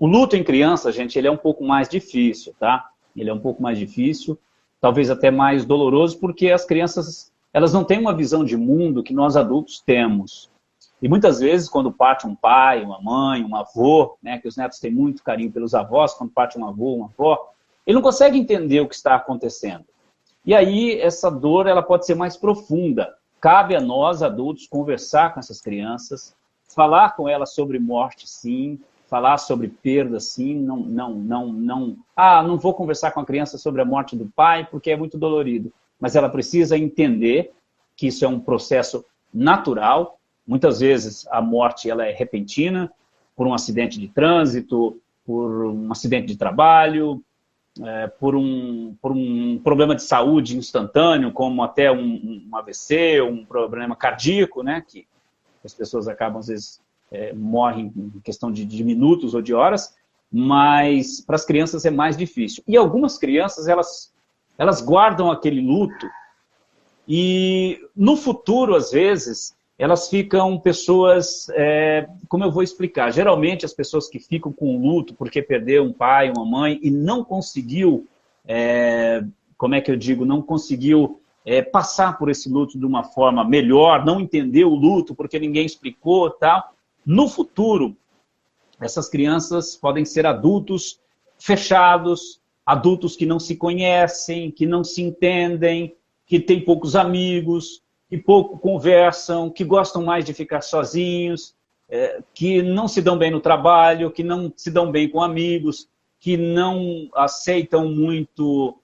luto em criança, gente, ele é um pouco mais difícil, tá? Ele é um pouco mais difícil, talvez até mais doloroso, porque as crianças, elas não têm uma visão de mundo que nós adultos temos. E muitas vezes, quando parte um pai, uma mãe, um avô, né, que os netos têm muito carinho pelos avós, quando parte um avô, uma avó, ele não consegue entender o que está acontecendo. E aí, essa dor, ela pode ser mais profunda. Cabe a nós, adultos, conversar com essas crianças, falar com elas sobre morte, sim, falar sobre perda, sim, não vou conversar com a criança sobre a morte do pai porque é muito dolorido. Mas ela precisa entender que isso é um processo natural. Muitas vezes a morte ela é repentina, por um acidente de trânsito, por um acidente de trabalho, por um problema de saúde instantâneo, como até um AVC, um problema cardíaco, né, que as pessoas acabam, às vezes, morrem em questão de minutos ou de horas, mas para as crianças é mais difícil. E algumas crianças, elas guardam aquele luto e no futuro, às vezes, elas ficam pessoas, como eu vou explicar, geralmente as pessoas que ficam com luto porque perdeu um pai, uma mãe e não conseguiu, como é que eu digo, não conseguiu passar por esse luto de uma forma melhor, não entendeu o luto porque ninguém explicou, tal. No futuro, essas crianças podem ser adultos fechados, adultos que não se conhecem, que não se entendem, que têm poucos amigos, que pouco conversam, que gostam mais de ficar sozinhos, que não se dão bem no trabalho, que não se dão bem com amigos, que não aceitam muito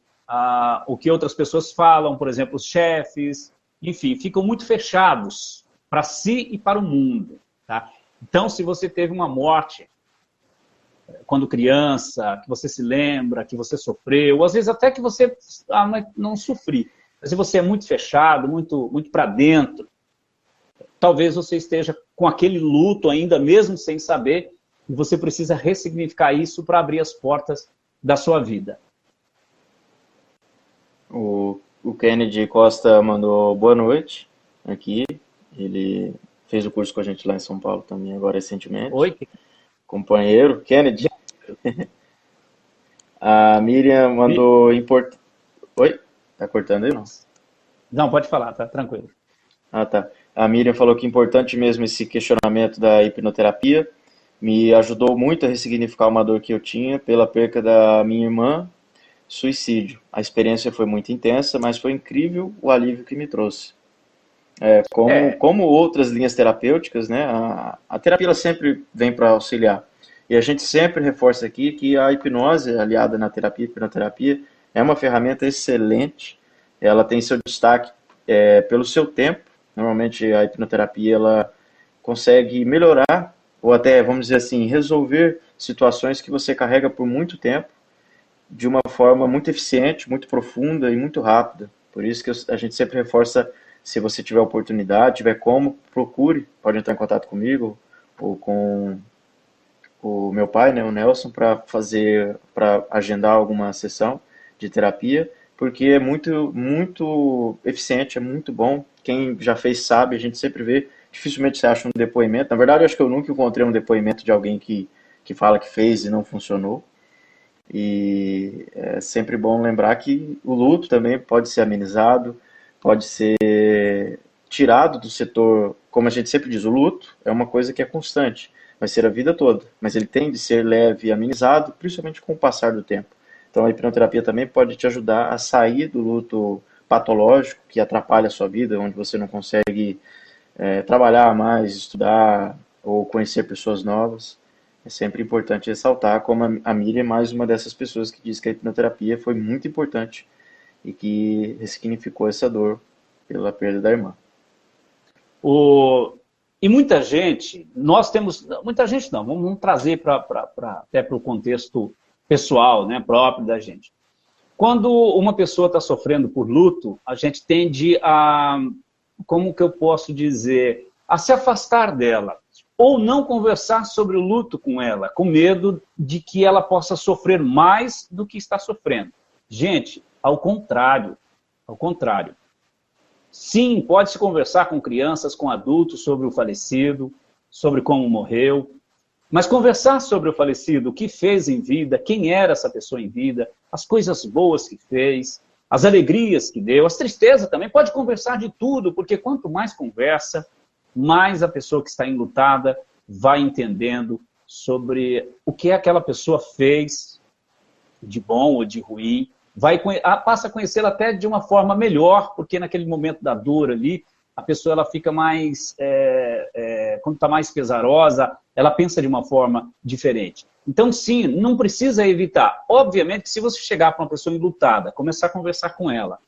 o que outras pessoas falam, por exemplo, os chefes, enfim, ficam muito fechados para si e para o mundo. Tá? Então, se você teve uma morte quando criança, que você se lembra, que você sofreu, ou às vezes até que você não sofri, mas se você é muito fechado, muito para dentro, talvez você esteja com aquele luto ainda, mesmo sem saber, e você precisa ressignificar isso para abrir as portas da sua vida. O Kennedy Costa mandou boa noite aqui. Ele fez o curso com a gente lá em São Paulo também, agora recentemente. Oi. Companheiro, Kennedy. A Miriam mandou Oi? Tá cortando aí, não? Não, pode falar, tá tranquilo. Ah, tá. A Miriam falou que é importante mesmo esse questionamento da hipnoterapia. Me ajudou muito a ressignificar uma dor que eu tinha pela perca da minha irmã, suicídio. A experiência foi muito intensa, mas foi incrível o alívio que me trouxe. Como outras linhas terapêuticas, né, a terapia ela sempre vem para auxiliar. E a gente sempre reforça aqui que a hipnose, aliada na terapia, hipnoterapia, é uma ferramenta excelente. Ela tem seu destaque pelo seu tempo. Normalmente a hipnoterapia ela consegue melhorar, ou até, vamos dizer assim, resolver situações que você carrega por muito tempo, de uma forma muito eficiente, muito profunda e muito rápida. Por isso que a gente sempre reforça, se você tiver oportunidade, tiver como, procure, pode entrar em contato comigo ou com o meu pai, né, o Nelson, para agendar alguma sessão de terapia, porque é muito, muito eficiente, é muito bom. Quem já fez sabe, a gente sempre vê, dificilmente você acha um depoimento. Na verdade, eu acho que eu nunca encontrei um depoimento de alguém que fala que fez e não funcionou. E é sempre bom lembrar que o luto também pode ser amenizado, pode ser tirado do setor, como a gente sempre diz, o luto é uma coisa que é constante, vai ser a vida toda, mas ele tem de ser leve e amenizado, principalmente com o passar do tempo. Então a hipnoterapia também pode te ajudar a sair do luto patológico, que atrapalha a sua vida, onde você não consegue trabalhar mais, estudar ou conhecer pessoas novas. É sempre importante ressaltar como a Miriam é mais uma dessas pessoas que diz que a hipnoterapia foi muito importante e que ressignificou essa dor pela perda da irmã. E muita gente, nós temos, muita gente não, vamos trazer até para o contexto pessoal, né, próprio da gente. Quando uma pessoa está sofrendo por luto, a gente tende a, como que eu posso dizer, a se afastar dela, ou não conversar sobre o luto com ela, com medo de que ela possa sofrer mais do que está sofrendo. Gente, ao contrário. Sim, pode-se conversar com crianças, com adultos sobre o falecido, sobre como morreu, mas conversar sobre o falecido, o que fez em vida, quem era essa pessoa em vida, as coisas boas que fez, as alegrias que deu, as tristezas também, pode conversar de tudo, porque quanto mais conversa, mais a pessoa que está enlutada vai entendendo sobre o que aquela pessoa fez de bom ou de ruim, passa a conhecê-la até de uma forma melhor, porque naquele momento da dor ali, a pessoa ela fica mais, quando está mais pesarosa, ela pensa de uma forma diferente. Então, sim, não precisa evitar. Obviamente, se você chegar para uma pessoa enlutada, começar a conversar com ela,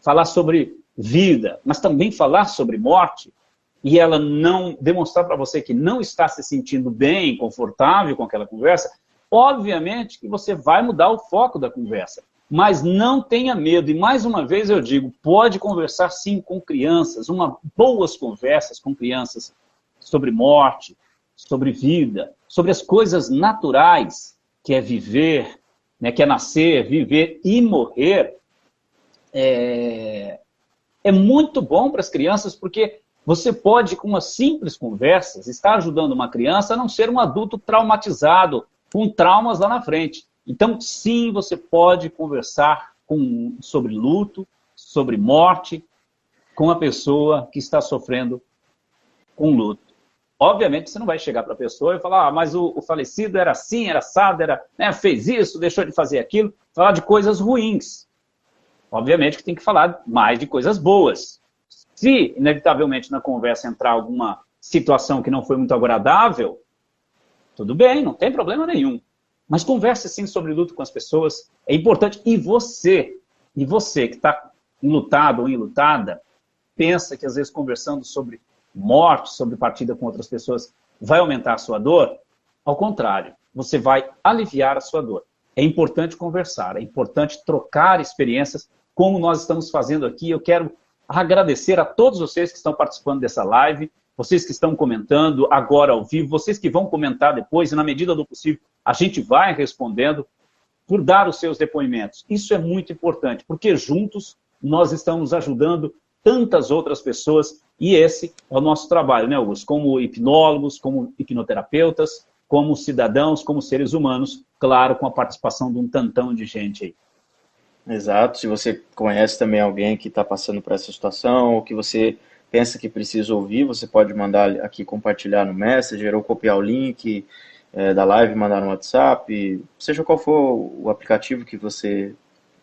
falar sobre vida, mas também falar sobre morte, e ela não demonstrar para você que não está se sentindo bem, confortável com aquela conversa, obviamente que você vai mudar o foco da conversa. Mas não tenha medo. E mais uma vez eu digo, pode conversar sim com crianças, boas conversas com crianças sobre morte, sobre vida, sobre as coisas naturais, que é viver, né, que é nascer, viver e morrer, é muito bom para as crianças, porque você pode, com umas simples conversas, estar ajudando uma criança a não ser um adulto traumatizado, com traumas lá na frente. Então, sim, você pode conversar sobre luto, sobre morte, com a pessoa que está sofrendo com luto. Obviamente, você não vai chegar para a pessoa e falar, mas o falecido era assim, era assado, né, fez isso, deixou de fazer aquilo, falar de coisas ruins. Obviamente que tem que falar mais de coisas boas. Se, inevitavelmente, na conversa entrar alguma situação que não foi muito agradável, tudo bem, não tem problema nenhum. Mas converse, sim, sobre luto com as pessoas, é importante. E você que está enlutado ou enlutada, pensa que, às vezes, conversando sobre morte, sobre partida com outras pessoas, vai aumentar a sua dor? Ao contrário, você vai aliviar a sua dor. É importante conversar, é importante trocar experiências, como nós estamos fazendo aqui. Eu quero agradecer a todos vocês que estão participando dessa live, vocês que estão comentando agora ao vivo, vocês que vão comentar depois, e na medida do possível a gente vai respondendo, por dar os seus depoimentos. Isso é muito importante, porque juntos nós estamos ajudando tantas outras pessoas, e esse é o nosso trabalho, né, Augusto? Como hipnólogos, como hipnoterapeutas, como cidadãos, como seres humanos, claro, com a participação de um tantão de gente aí. Exato. Se você conhece também alguém que está passando por essa situação, ou que você pensa que precisa ouvir, você pode mandar aqui, compartilhar no Messenger, ou copiar o link da live e mandar no WhatsApp, seja qual for o aplicativo que você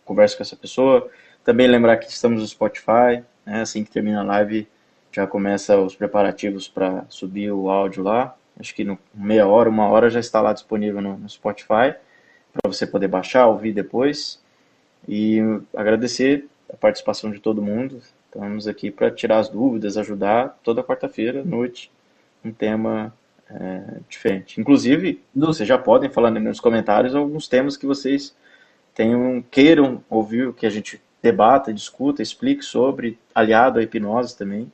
conversa com essa pessoa. Também lembrar que estamos no Spotify, né? Assim que termina a live, já começa os preparativos para subir o áudio lá. Acho que meia hora, uma hora já está lá disponível no Spotify, para você poder baixar, ouvir depois. E agradecer a participação de todo mundo. Estamos aqui para tirar as dúvidas, ajudar toda quarta-feira à noite, um tema diferente. Inclusive, vocês já podem falar nos comentários alguns temas que vocês queiram ouvir, que a gente debata, discuta, explique sobre, aliado à hipnose também.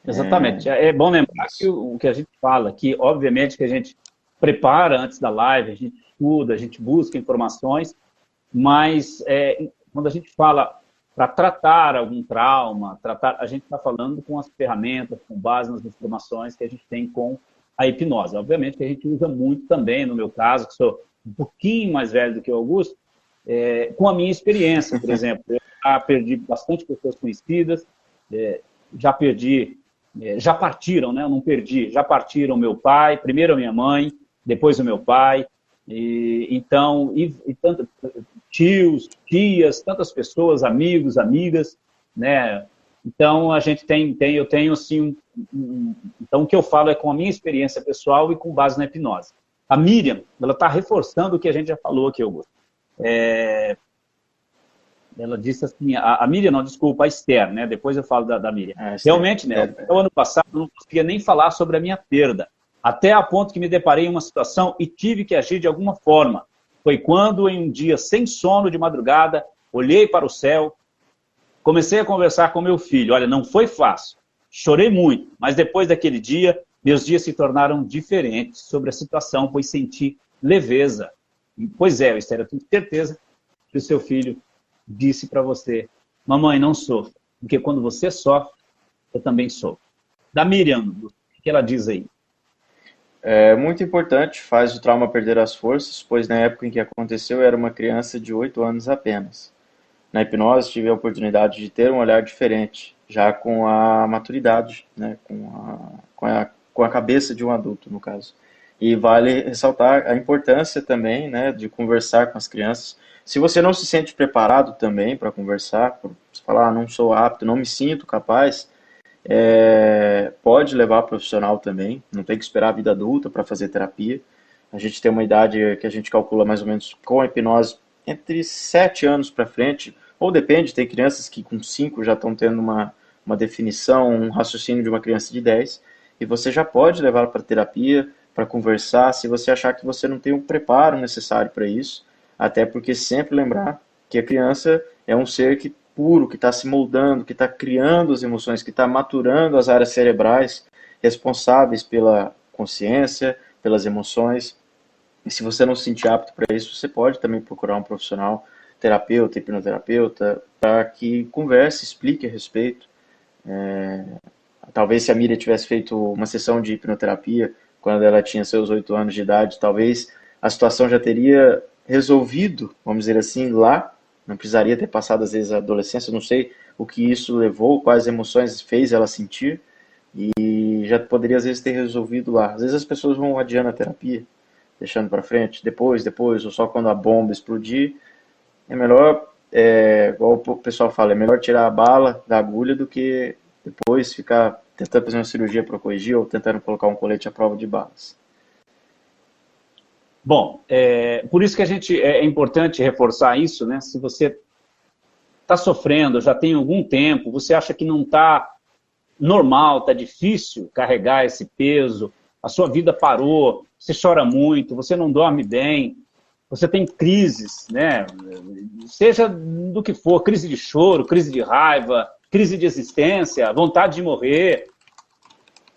Exatamente. É bom lembrar que o que a gente fala aqui, obviamente que a gente prepara antes da live, a gente estuda, a gente busca informações, mas quando a gente fala para tratar algum trauma, a gente está falando com as ferramentas, com base nas informações que a gente tem com a hipnose. Obviamente que a gente usa muito também, no meu caso, que sou um pouquinho mais velho do que o Augusto, com a minha experiência, por exemplo. Eu já perdi bastante pessoas conhecidas, já partiram, né? Eu não perdi, já partiram meu pai, primeiro a minha mãe, depois o meu pai, e tantos tios, tias, tantas pessoas, amigos, amigas, né? Então a gente eu tenho assim, então o que eu falo é com a minha experiência pessoal e com base na hipnose. A Miriam, ela está reforçando o que a gente já falou aqui, Augusto. Ela disse assim, a Miriam, não, desculpa, a Esther, né? Depois eu falo da Miriam. Realmente, né? No ano passado eu não conseguia nem falar sobre a minha perda, até a ponto que me deparei em uma situação e tive que agir de alguma forma. Foi quando, em um dia sem sono de madrugada, olhei para o céu, comecei a conversar com meu filho. Olha, não foi fácil, chorei muito, mas depois daquele dia, meus dias se tornaram diferentes sobre a situação, pois senti leveza. Pois Esther, eu tenho certeza que o seu filho disse para você, mamãe, não sofra, porque quando você sofre, eu também sofro. Da Miriam, o que ela diz aí? É muito importante, faz o trauma perder as forças, pois na época em que aconteceu eu era uma criança de 8 anos apenas. Na hipnose tive a oportunidade de ter um olhar diferente, já com a maturidade, né, com a cabeça de um adulto, no caso. E vale ressaltar a importância também, né, de conversar com as crianças. Se você não se sente preparado também para conversar, por falar, não sou apto, não me sinto capaz, pode levar profissional também, não tem que esperar a vida adulta para fazer terapia. A gente tem uma idade que a gente calcula mais ou menos com a hipnose entre 7 anos para frente, ou depende, tem crianças que com 5 já estão tendo uma definição, um raciocínio de uma criança de 10, e você já pode levar para terapia, para conversar, se você achar que você não tem o preparo necessário para isso, até porque sempre lembrar que a criança é um ser puro, que está se moldando, que está criando as emoções, que está maturando as áreas cerebrais responsáveis pela consciência, pelas emoções. E se você não se sentir apto para isso, você pode também procurar um profissional, terapeuta, hipnoterapeuta, para que converse, explique a respeito. Talvez se a Miriam tivesse feito uma sessão de hipnoterapia quando ela tinha seus 8 anos de idade, talvez a situação já teria resolvido, vamos dizer assim, lá. Não precisaria ter passado, às vezes, a adolescência. Não sei o que isso levou, quais emoções fez ela sentir. E já poderia, às vezes, ter resolvido lá. Às vezes as pessoas vão adiando a terapia, deixando para frente, depois, ou só quando a bomba explodir. É melhor, igual o pessoal fala, é melhor tirar a bala da agulha do que depois ficar tentando fazer uma cirurgia para corrigir ou tentando colocar um colete à prova de balas. Bom, por isso que é importante reforçar isso, né? Se você está sofrendo, já tem algum tempo, você acha que não está normal, está difícil carregar esse peso, a sua vida parou, você chora muito, você não dorme bem, você tem crises, né? Seja do que for, crise de choro, crise de raiva, crise de existência, vontade de morrer.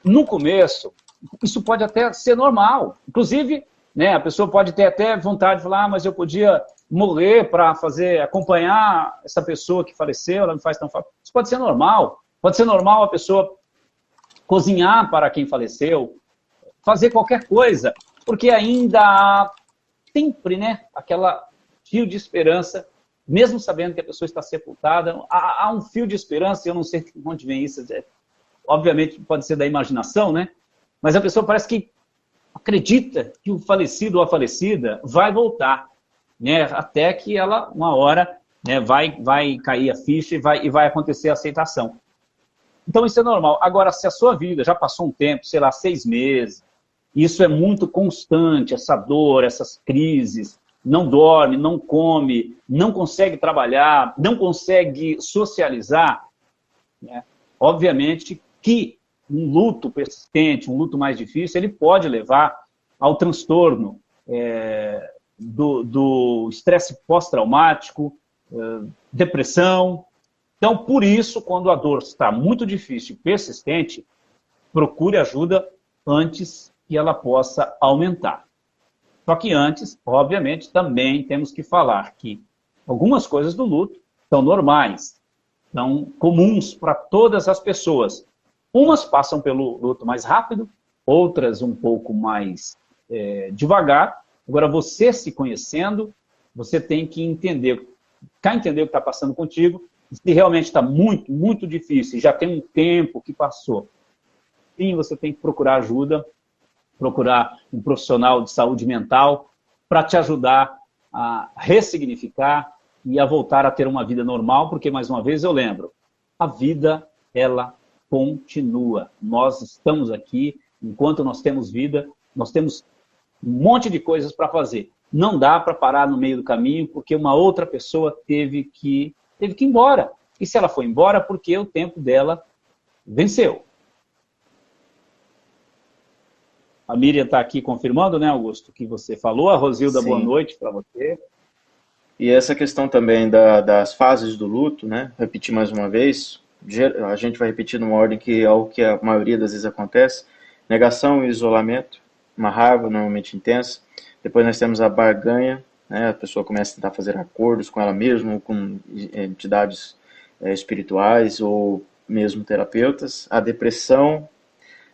No começo, isso pode até ser normal. Inclusive, né, a pessoa pode ter até vontade de falar, mas eu podia morrer para acompanhar essa pessoa que faleceu, ela me faz tão fácil. Isso pode ser normal. Pode ser normal a pessoa cozinhar para quem faleceu, fazer qualquer coisa, porque ainda há sempre, né, aquela fio de esperança, mesmo sabendo que a pessoa está sepultada, há um fio de esperança, eu não sei de onde vem isso, obviamente pode ser da imaginação, né? Mas a pessoa parece que acredita que o falecido ou a falecida vai voltar, né? Até que ela, uma hora, né, vai cair a ficha e vai acontecer a aceitação. Então isso é normal. Agora, se a sua vida já passou um tempo, sei lá, 6 meses, isso é muito constante, essa dor, essas crises, não dorme, não come, não consegue trabalhar, não consegue socializar, né? Obviamente que um luto persistente, um luto mais difícil, ele pode levar ao transtorno do estresse pós-traumático, depressão. Então, por isso, quando a dor está muito difícil e persistente, procure ajuda antes que ela possa aumentar. Só que antes, obviamente, também temos que falar que algumas coisas do luto são normais, são comuns para todas as pessoas. Umas passam pelo luto mais rápido, outras um pouco mais devagar. Agora, você se conhecendo, você tem que entender o que está passando contigo. Se realmente está muito, muito difícil, já tem um tempo que passou, sim, você tem que procurar ajuda, procurar um profissional de saúde mental para te ajudar a ressignificar e a voltar a ter uma vida normal, porque, mais uma vez, eu lembro, a vida, ela continua. Nós estamos aqui, enquanto nós temos vida, nós temos um monte de coisas para fazer. Não dá para parar no meio do caminho, porque uma outra pessoa teve que ir embora. E se ela foi embora, porque o tempo dela venceu. A Miriam está aqui confirmando, né, Augusto, que você falou. A Rosilda, sim. Boa noite para você. E essa questão também das fases do luto, né? Repetir mais uma vez, a gente vai repetir numa ordem que é o que a maioria das vezes acontece. Negação e isolamento, uma raiva normalmente intensa. Depois nós temos a barganha, né? A pessoa começa a tentar fazer acordos com ela mesma, ou com entidades espirituais ou mesmo terapeutas. A depressão,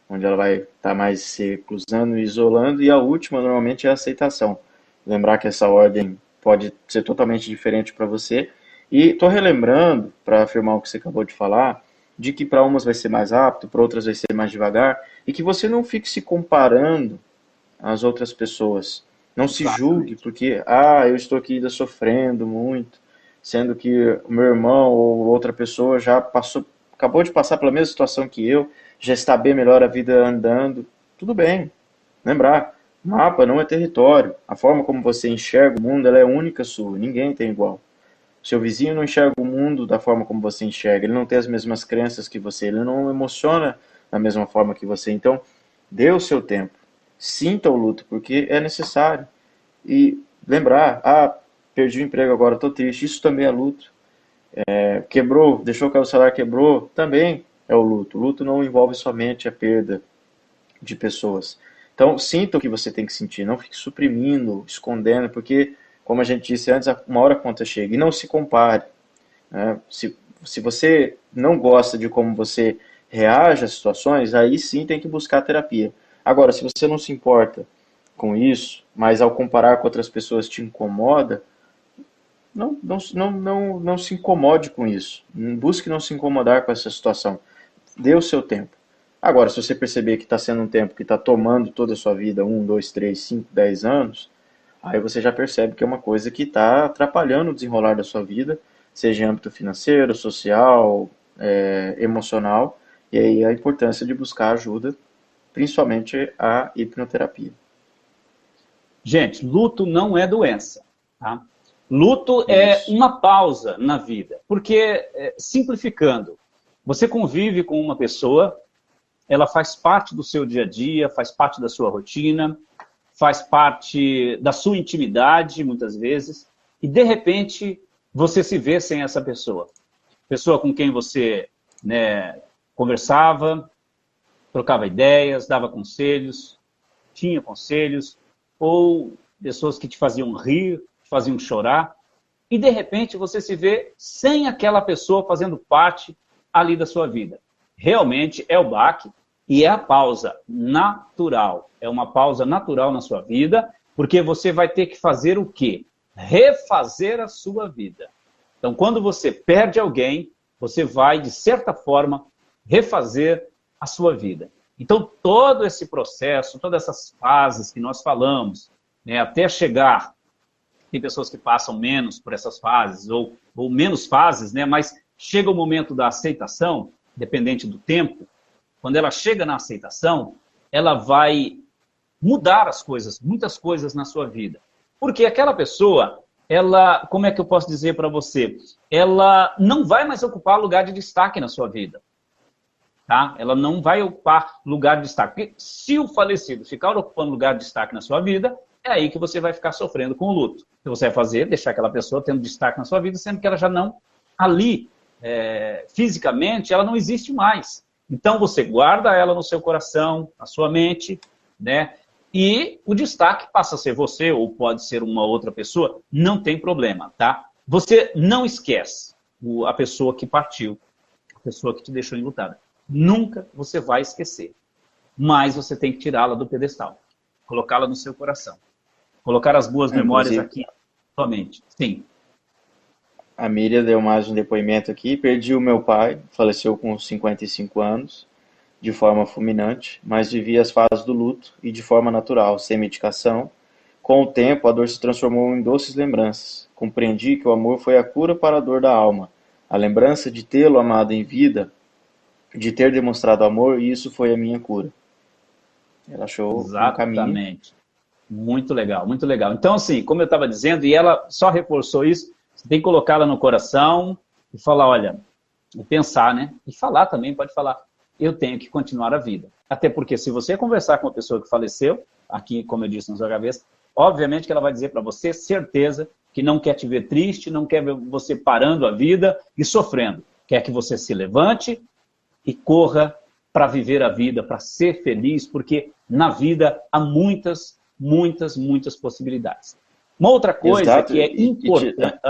onde ela vai estar mais se reclusando e isolando. E a última, normalmente, é a aceitação. Lembrar que essa ordem pode ser totalmente diferente para você. E estou relembrando, para afirmar o que você acabou de falar, de que para umas vai ser mais rápido, para outras vai ser mais devagar, e que você não fique se comparando às outras pessoas. Não se julgue, porque, eu estou aqui ainda sofrendo muito, sendo que o meu irmão ou outra pessoa já acabou de passar pela mesma situação que eu, já está bem melhor a vida andando. Tudo bem. Lembrar, mapa não é território. A forma como você enxerga o mundo, ela é única sua. Ninguém tem igual. Seu vizinho não enxerga o mundo da forma como você enxerga. Ele não tem as mesmas crenças que você. Ele não emociona da mesma forma que você. Então, dê o seu tempo. Sinta o luto, porque é necessário. E lembrar, perdi o emprego agora, estou triste. Isso também é luto. Quebrou, deixou que o celular quebrou, também é o luto. O luto não envolve somente a perda de pessoas. Então, sinta o que você tem que sentir, não fique suprimindo, escondendo, porque, como a gente disse antes, uma hora a conta chega. E não se compare, né? Se você não gosta de como você reage às situações, aí sim tem que buscar terapia. Agora, se você não se importa com isso, mas ao comparar com outras pessoas te incomoda, não se incomode com isso. Busque não se incomodar com essa situação. Dê o seu tempo. Agora, se você perceber que está sendo um tempo que está tomando toda a sua vida, 1, 2, 3, 5, 10 anos, aí você já percebe que é uma coisa que está atrapalhando o desenrolar da sua vida, seja em âmbito financeiro, social, emocional, e aí a importância de buscar ajuda, principalmente a hipnoterapia. Gente, luto não é doença, tá? Luto é uma pausa na vida, porque, simplificando, você convive com uma pessoa, ela faz parte do seu dia a dia, faz parte da sua rotina, faz parte da sua intimidade, muitas vezes, e de repente você se vê sem essa pessoa. Pessoa com quem você, né, conversava, trocava ideias, dava conselhos, tinha conselhos, ou pessoas que te faziam rir, te faziam chorar, e de repente você se vê sem aquela pessoa fazendo parte ali da sua vida. Realmente é o baque e é a pausa natural. É uma pausa natural na sua vida, porque você vai ter que fazer o quê? Refazer a sua vida. Então, quando você perde alguém, você vai, de certa forma, refazer a sua vida. Então, todo esse processo, todas essas fases que nós falamos, né, até chegar, tem pessoas que passam menos por essas fases, ou menos fases, né, mas chega o momento da aceitação, dependente do tempo, quando ela chega na aceitação, ela vai mudar as coisas, muitas coisas na sua vida. Porque aquela pessoa, ela, como é que eu posso dizer para você? Ela não vai mais ocupar lugar de destaque na sua vida. Tá? Ela não vai ocupar lugar de destaque. Porque se o falecido ficar ocupando lugar de destaque na sua vida, é aí que você vai ficar sofrendo com o luto. O que você vai fazer? Deixar aquela pessoa tendo destaque na sua vida, sendo que ela já não, ali, fisicamente, ela não existe mais. Então você guarda ela no seu coração, na sua mente, né? E o destaque passa a ser você, ou pode ser uma outra pessoa, não tem problema, tá? Você não esquece a pessoa que partiu, a pessoa que te deixou enlutada. Nunca você vai esquecer. Mas você tem que tirá-la do pedestal. Colocá-la no seu coração. Colocar as boas memórias aqui na sua mente. Sim. A Miriam deu mais um depoimento aqui. Perdi o meu pai, faleceu com 55 anos, de forma fulminante, mas vivi as fases do luto e de forma natural, sem medicação. Com o tempo, a dor se transformou em doces lembranças. Compreendi que o amor foi a cura para a dor da alma. A lembrança de tê-lo amado em vida, de ter demonstrado amor, e isso foi a minha cura. Ela achou um caminho. Exatamente. Muito legal, muito legal. Então, assim, como eu estava dizendo, e ela só reforçou isso, você tem que colocá-la no coração e falar, olha, e pensar, né? E falar também, pode falar, eu tenho que continuar a vida. Até porque se você conversar com uma pessoa que faleceu, aqui, como eu disse, nos HVs, obviamente que ela vai dizer para você, certeza, que não quer te ver triste, não quer ver você parando a vida e sofrendo. Quer que você se levante e corra para viver a vida, para ser feliz, porque na vida há muitas, muitas, muitas possibilidades. Uma outra coisa Exato. que é importante...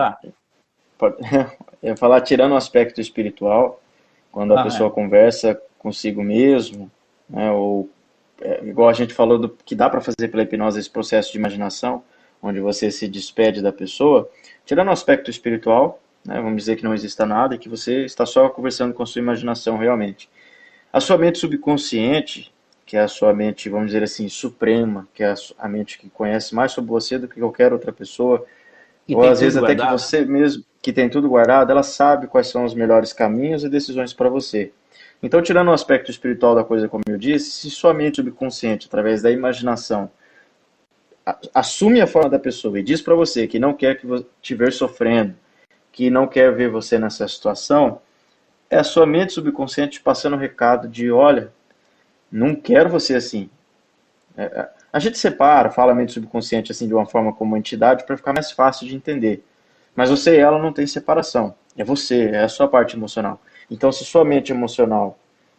Eu ia falar, tirando o aspecto espiritual, quando a pessoa conversa consigo mesmo, né, ou igual a gente falou que dá para fazer pela hipnose esse processo de imaginação, onde você se despede da pessoa, tirando o aspecto espiritual, né, vamos dizer que não exista nada e que você está só conversando com a sua imaginação realmente. A sua mente subconsciente, que é a sua mente, vamos dizer assim, suprema, que é a mente que conhece mais sobre você do que qualquer outra pessoa, ou às vezes até que você mesmo, que tem tudo guardado, ela sabe quais são os melhores caminhos e decisões para você. Então, tirando o aspecto espiritual da coisa, como eu disse, se sua mente subconsciente, através da imaginação, assume a forma da pessoa e diz para você que não quer te ver sofrendo, que não quer ver você nessa situação, é a sua mente subconsciente passando o recado de, olha, não quero você assim. A gente separa, fala a mente subconsciente assim de uma forma como uma entidade para ficar mais fácil de entender. Mas você e ela não tem separação. É você, é a sua parte emocional. Então, se sua mente emocional,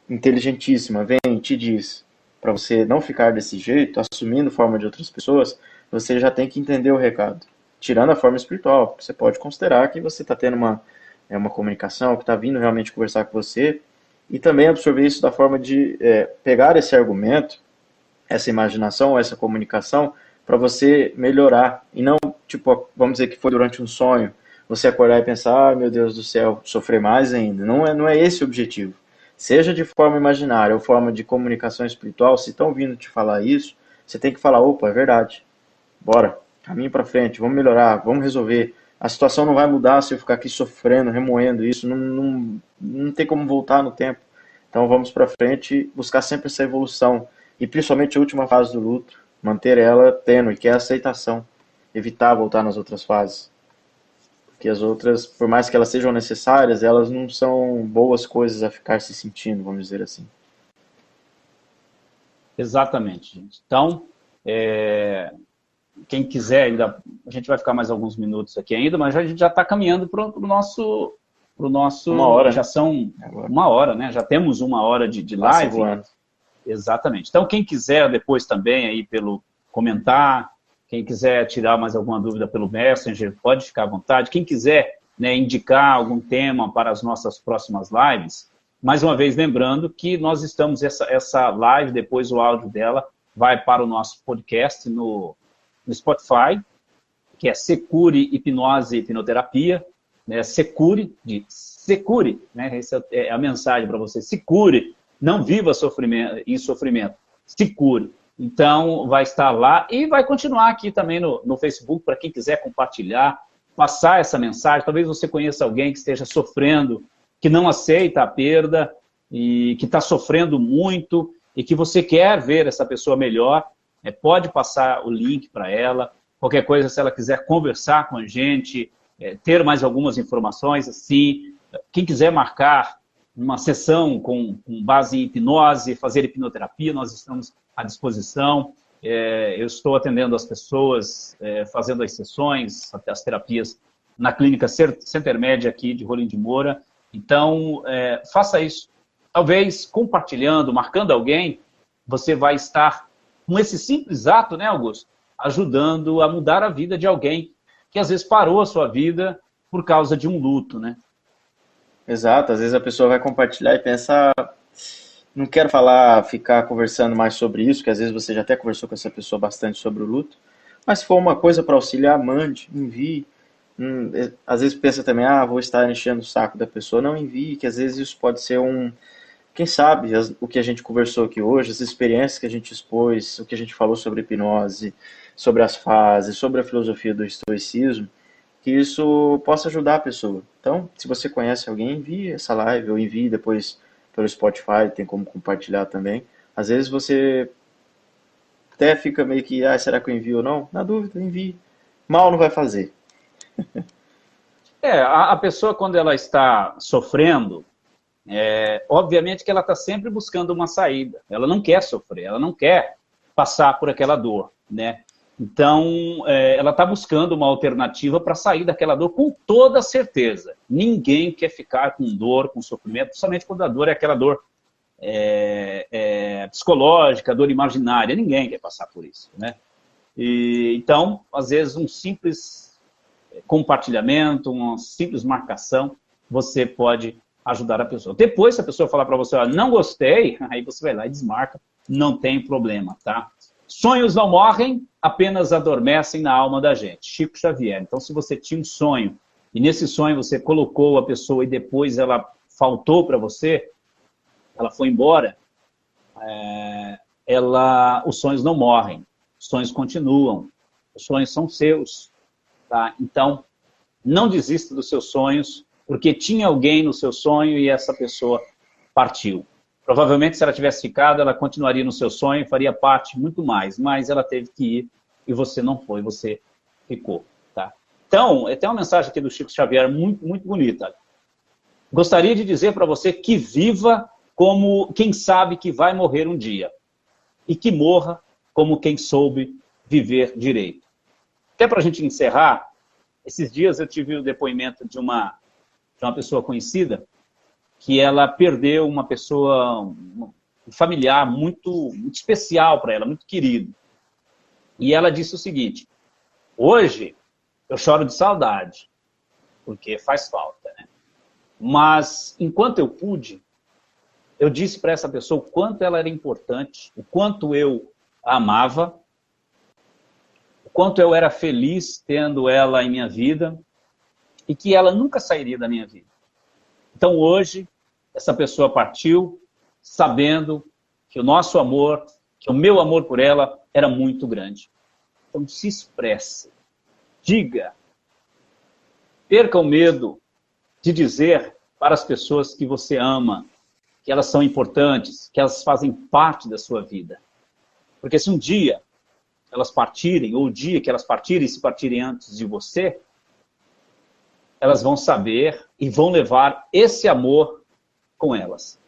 inteligentíssima, vem e te diz, para você não ficar desse jeito, assumindo forma de outras pessoas, você já tem que entender o recado. Tirando a forma espiritual, você pode considerar que você está tendo uma comunicação, que está vindo realmente conversar com você, e também absorver isso da forma de pegar esse argumento, essa imaginação, essa comunicação, para você melhorar. E não, tipo, vamos dizer que foi durante um sonho, você acordar e pensar, ah, meu Deus do céu, sofrer mais ainda. Não é esse o objetivo. Seja de forma imaginária ou forma de comunicação espiritual, se estão vindo te falar isso, você tem que falar, opa, é verdade. Bora, caminho para frente, vamos melhorar, vamos resolver. A situação não vai mudar se eu ficar aqui sofrendo, remoendo isso, não tem como voltar no tempo. Então vamos para frente, buscar sempre essa evolução. E principalmente a última fase do luto, manter ela tênue, que é a aceitação. Evitar voltar nas outras fases. Porque as outras, por mais que elas sejam necessárias, elas não são boas coisas a ficar se sentindo, vamos dizer assim. Exatamente, gente. Então, quem quiser ainda, a gente vai ficar mais alguns minutos aqui ainda, mas a gente já está caminhando para o nosso... Uma hora. Já são uma hora, né? Já temos uma hora de live. Exatamente. Então, quem quiser depois também aí pelo comentar, quem quiser tirar mais alguma dúvida pelo Messenger, pode ficar à vontade. Quem quiser, né, indicar algum tema para as nossas próximas lives, mais uma vez lembrando que nós estamos, essa live, depois o áudio dela, vai para o nosso podcast no Spotify, que é Secure Hipnose e Hipnoterapia, né, Secure, né, essa é a mensagem para você, se cure, não viva em sofrimento, se cure. Então, vai estar lá e vai continuar aqui também no Facebook, para quem quiser compartilhar, passar essa mensagem. Talvez você conheça alguém que esteja sofrendo, que não aceita a perda e que está sofrendo muito e que você quer ver essa pessoa melhor, pode passar o link para ela. Qualquer coisa, se ela quiser conversar com a gente, ter mais algumas informações, assim, quem quiser marcar uma sessão com base em hipnose, fazer hipnoterapia, nós estamos à disposição. Eu estou atendendo as pessoas, fazendo as sessões, as terapias na clínica Center Média aqui de Rolim de Moura. Então, faça isso. Talvez compartilhando, marcando alguém, você vai estar, com esse simples ato, né, Augusto, ajudando a mudar a vida de alguém que às vezes parou a sua vida por causa de um luto, né? Exato, às vezes a pessoa vai compartilhar e pensa, não quero ficar conversando mais sobre isso, que às vezes você já até conversou com essa pessoa bastante sobre o luto, mas se for uma coisa para auxiliar, mande, envie. Às vezes pensa também, vou estar enchendo o saco da pessoa, não envie, que às vezes isso pode ser quem sabe, o que a gente conversou aqui hoje, as experiências que a gente expôs, o que a gente falou sobre hipnose, sobre as fases, sobre a filosofia do estoicismo, que isso possa ajudar a pessoa. Então, se você conhece alguém, envie essa live, ou envie depois pelo Spotify, tem como compartilhar também. Às vezes você até fica meio que, será que eu envio ou não? Na dúvida, envie. Mal não vai fazer. A pessoa, quando ela está sofrendo, obviamente que ela está sempre buscando uma saída. Ela não quer sofrer, ela não quer passar por aquela dor, né? Então, ela está buscando uma alternativa para sair daquela dor com toda certeza. Ninguém quer ficar com dor, com sofrimento, principalmente quando a dor é aquela dor psicológica, dor imaginária. Ninguém quer passar por isso, né? Então, às vezes, um simples compartilhamento, uma simples marcação, você pode ajudar a pessoa. Depois, se a pessoa falar para você, não gostei, aí você vai lá e desmarca, não tem problema, tá? Sonhos não morrem, apenas adormecem na alma da gente. Chico Xavier. Então, se você tinha um sonho, e nesse sonho você colocou a pessoa e depois ela faltou para você, ela foi embora, os sonhos não morrem, os sonhos continuam, os sonhos são seus. Tá? Então, não desista dos seus sonhos, porque tinha alguém no seu sonho e essa pessoa partiu. Provavelmente, se ela tivesse ficado, ela continuaria no seu sonho, faria parte muito mais, mas ela teve que ir e você não foi, você ficou. Tá? Então, tem uma mensagem aqui do Chico Xavier muito, muito bonita. Gostaria de dizer para você que viva como quem sabe que vai morrer um dia e que morra como quem soube viver direito. Até para a gente encerrar, esses dias eu tive o depoimento de uma pessoa conhecida que ela perdeu uma pessoa um familiar muito, muito especial para ela, muito querido. E ela disse o seguinte: hoje eu choro de saudade, porque faz falta, né? Mas enquanto eu pude, eu disse para essa pessoa o quanto ela era importante, o quanto eu a amava, o quanto eu era feliz tendo ela em minha vida e que ela nunca sairia da minha vida. Então hoje, essa pessoa partiu sabendo que o nosso amor, que o meu amor por ela era muito grande. Então se expresse, diga, perca o medo de dizer para as pessoas que você ama, que elas são importantes, que elas fazem parte da sua vida. Porque se um dia elas partirem, ou o dia que elas partirem, se partirem antes de você, elas vão saber e vão levar esse amor com elas.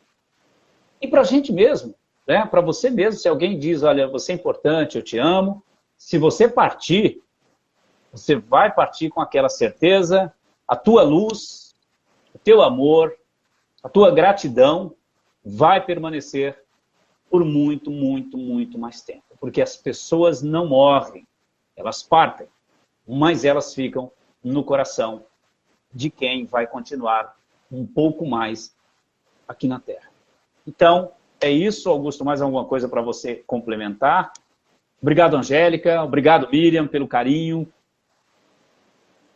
E para a gente mesmo, né? Para você mesmo, se alguém diz, olha, você é importante, eu te amo, se você partir, você vai partir com aquela certeza, a tua luz, o teu amor, a tua gratidão vai permanecer por muito, muito, muito mais tempo. Porque as pessoas não morrem, elas partem, mas elas ficam no coração de quem vai continuar um pouco mais aqui na Terra. Então, é isso, Augusto. Mais alguma coisa para você complementar? Obrigado, Angélica. Obrigado, Miriam, pelo carinho.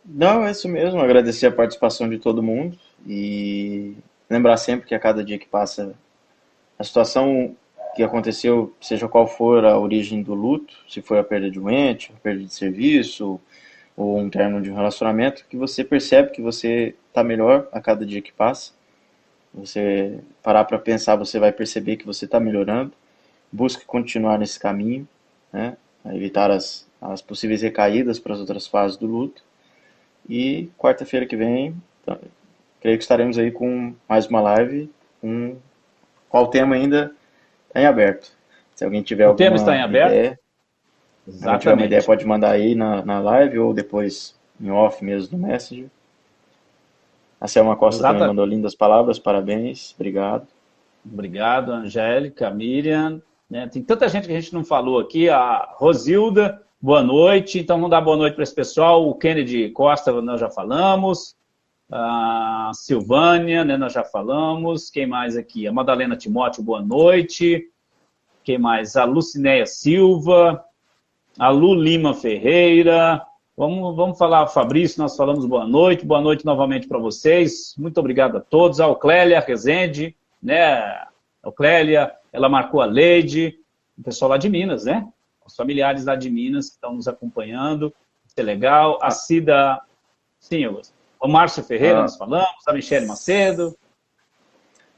Não, é isso mesmo. Agradecer a participação de todo mundo e lembrar sempre que a cada dia que passa, a situação que aconteceu, seja qual for a origem do luto, se foi a perda de um ente, a perda de serviço, ou um término de um relacionamento, que você percebe que você está melhor a cada dia que passa. Você parar para pensar, você vai perceber que você está melhorando. Busque continuar nesse caminho, né? Evitar as possíveis recaídas para as outras fases do luto. E quarta-feira que vem, creio que estaremos aí com mais uma live. Qual tema ainda está em aberto. Se alguém tiver O tema está em aberto? Ideia, se alguém tiver uma ideia, pode mandar aí na live ou depois em off mesmo no Messenger. A Selma Costa também mandou lindas palavras, parabéns, obrigado. Obrigado, Angélica, Miriam. Né? Tem tanta gente que a gente não falou aqui. A Rosilda, boa noite. Então vamos dar boa noite para esse pessoal. O Kennedy Costa, nós já falamos. A Silvânia, né, nós já falamos. Quem mais aqui? A Madalena Timóteo, boa noite. Quem mais? A Lucinéia Silva. A Lu Lima Ferreira. Vamos falar, Fabrício, nós falamos boa noite novamente para vocês, muito obrigado a todos, a Oclélia Rezende, né, a Oclélia, ela marcou a Leide, o pessoal lá de Minas, né, os familiares lá de Minas que estão nos acompanhando, isso é legal, a Cida, sim, Augusto, o Márcio Ferreira, nós falamos, a Michele Macedo.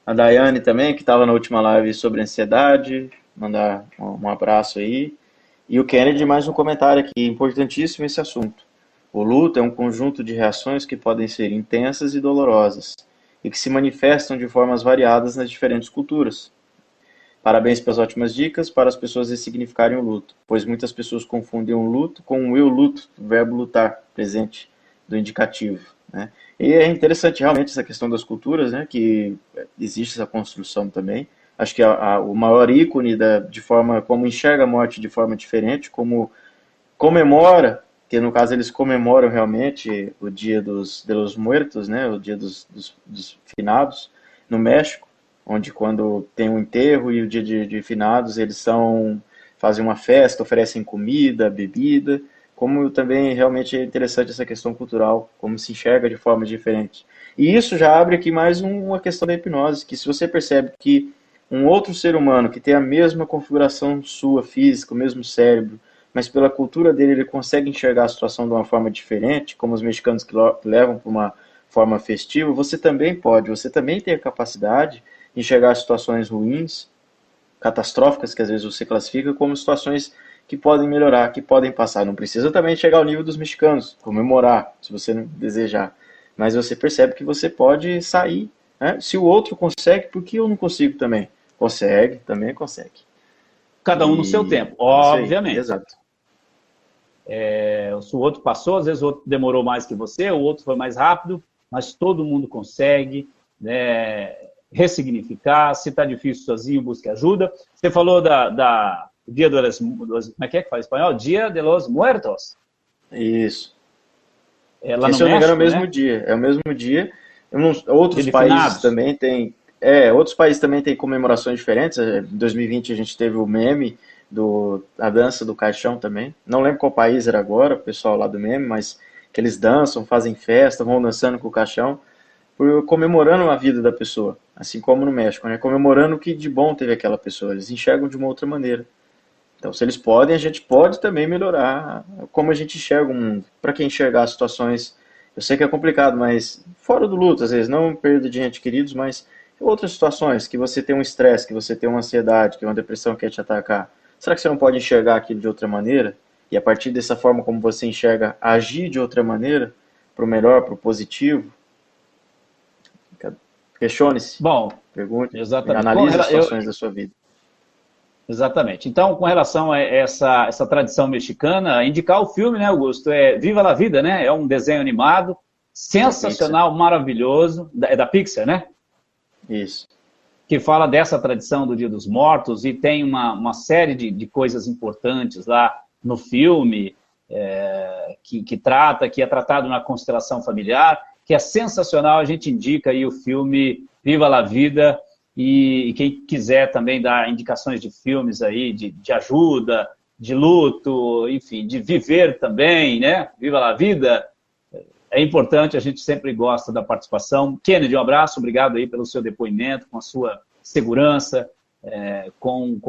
A Daiane também, que estava na última live sobre ansiedade, mandar um abraço aí. E o Kennedy, mais um comentário aqui, importantíssimo esse assunto. O luto é um conjunto de reações que podem ser intensas e dolorosas, e que se manifestam de formas variadas nas diferentes culturas. Parabéns pelas ótimas dicas para as pessoas ressignificarem o luto, pois muitas pessoas confundem o luto com o eu luto, o verbo lutar, presente do indicativo. Né? E é interessante realmente essa questão das culturas, né, que existe essa construção também. Acho que o maior ícone de forma como enxerga a morte de forma diferente, como comemora, que no caso eles comemoram realmente o Dia de los Muertos, né, o Dia dos finados, no México, onde quando tem um enterro e o dia de finados eles fazem uma festa, oferecem comida, bebida, como também realmente é interessante essa questão cultural, como se enxerga de forma diferente. E isso já abre aqui mais uma questão da hipnose, que se você percebe que um outro ser humano que tem a mesma configuração sua, física, o mesmo cérebro, mas pela cultura dele ele consegue enxergar a situação de uma forma diferente, como os mexicanos que levam para uma forma festiva, você também pode, você também tem a capacidade de enxergar situações ruins, catastróficas, que às vezes você classifica como situações que podem melhorar, que podem passar. Não precisa também chegar ao nível dos mexicanos, comemorar, se você não desejar. Mas você percebe que você pode sair. Né? Se o outro consegue, por que eu não consigo também? Consegue, também consegue. Cada um no seu tempo, obviamente. Exato. Se o outro passou, às vezes o outro demorou mais que você, o outro foi mais rápido, mas todo mundo consegue. Né? ressignificar. Se está difícil sozinho, busque ajuda. Você falou da Dia dos... Como é que fala em espanhol? Dia de los Muertos. Isso. Lá Que, no se eu não me engano, é o México, mesmo né? dia. É o mesmo dia. Outros Dia de países finados. também têm. Outros países também têm comemorações diferentes. Em 2020 a gente teve o meme da dança do caixão também. Não lembro qual país era agora, o pessoal lá do meme, mas que eles dançam, fazem festa, vão dançando com o caixão, comemorando a vida da pessoa. Assim como no México, né? Comemorando o que de bom teve aquela pessoa. Eles enxergam de uma outra maneira. Então, se eles podem, a gente pode também melhorar como a gente enxerga o mundo. Para quem enxergar situações, eu sei que é complicado, mas fora do luto, às vezes, não perda de entes queridos, mas outras situações, que você tem um estresse, que você tem uma ansiedade, que uma depressão quer te atacar. Será que você não pode enxergar aquilo de outra maneira? E a partir dessa forma como você enxerga, agir de outra maneira, para o melhor, para o positivo? Questione-se, Bom, pergunte, exatamente. analise as situações da sua vida. Exatamente. Então, com relação a essa tradição mexicana, indicar o filme, né, Augusto? Viva la Vida, né? É um desenho animado, sensacional, maravilhoso. É da Pixar, né? Isso. Que fala dessa tradição do Dia dos Mortos e tem uma série de coisas importantes lá no filme, que é tratado na constelação familiar, que é sensacional. A gente indica aí o filme Viva la Vida. E quem quiser também dar indicações de filmes aí, de ajuda, de luto, enfim, de viver também, né? Viva la Vida. É importante, a gente sempre gosta da participação. Kennedy, um abraço, obrigado aí pelo seu depoimento, com a sua segurança, com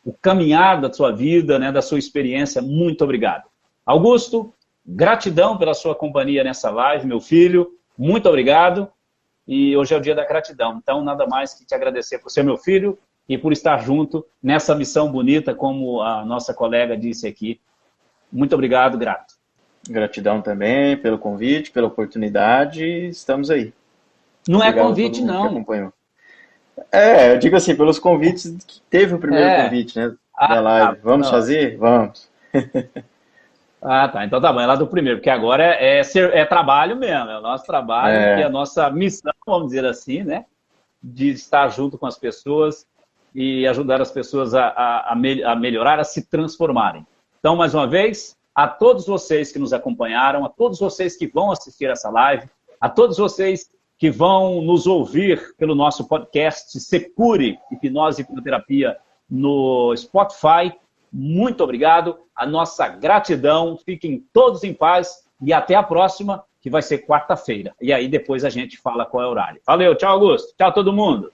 o caminhar da sua vida, né, da sua experiência. Muito obrigado. Augusto, gratidão pela sua companhia nessa live, meu filho. Muito obrigado. E hoje é o dia da gratidão. Então, nada mais que te agradecer por ser meu filho e por estar junto nessa missão bonita, como a nossa colega disse aqui. Muito obrigado, grato. Gratidão também pelo convite, pela oportunidade. Estamos aí. Não Obrigado é convite, a todo mundo que não. acompanhou. Eu digo assim, pelos convites que teve o primeiro convite, né, da live. Vamos fazer? Vamos. Ah, tá. Então tá bom. É lá do primeiro, porque agora é trabalho mesmo. É o nosso trabalho e a nossa missão, vamos dizer assim, né? De estar junto com as pessoas e ajudar as pessoas a melhorar, a se transformarem. Então, mais uma vez, a todos vocês que nos acompanharam, a todos vocês que vão assistir essa live, a todos vocês que vão nos ouvir pelo nosso podcast Secure Hipnose e Hipnoterapia no Spotify, muito obrigado, a nossa gratidão, fiquem todos em paz e até a próxima, que vai ser quarta-feira. E aí depois a gente fala qual é o horário. Valeu, tchau Augusto, tchau todo mundo.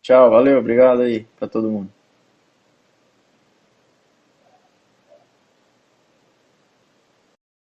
Tchau, valeu, obrigado aí para todo mundo.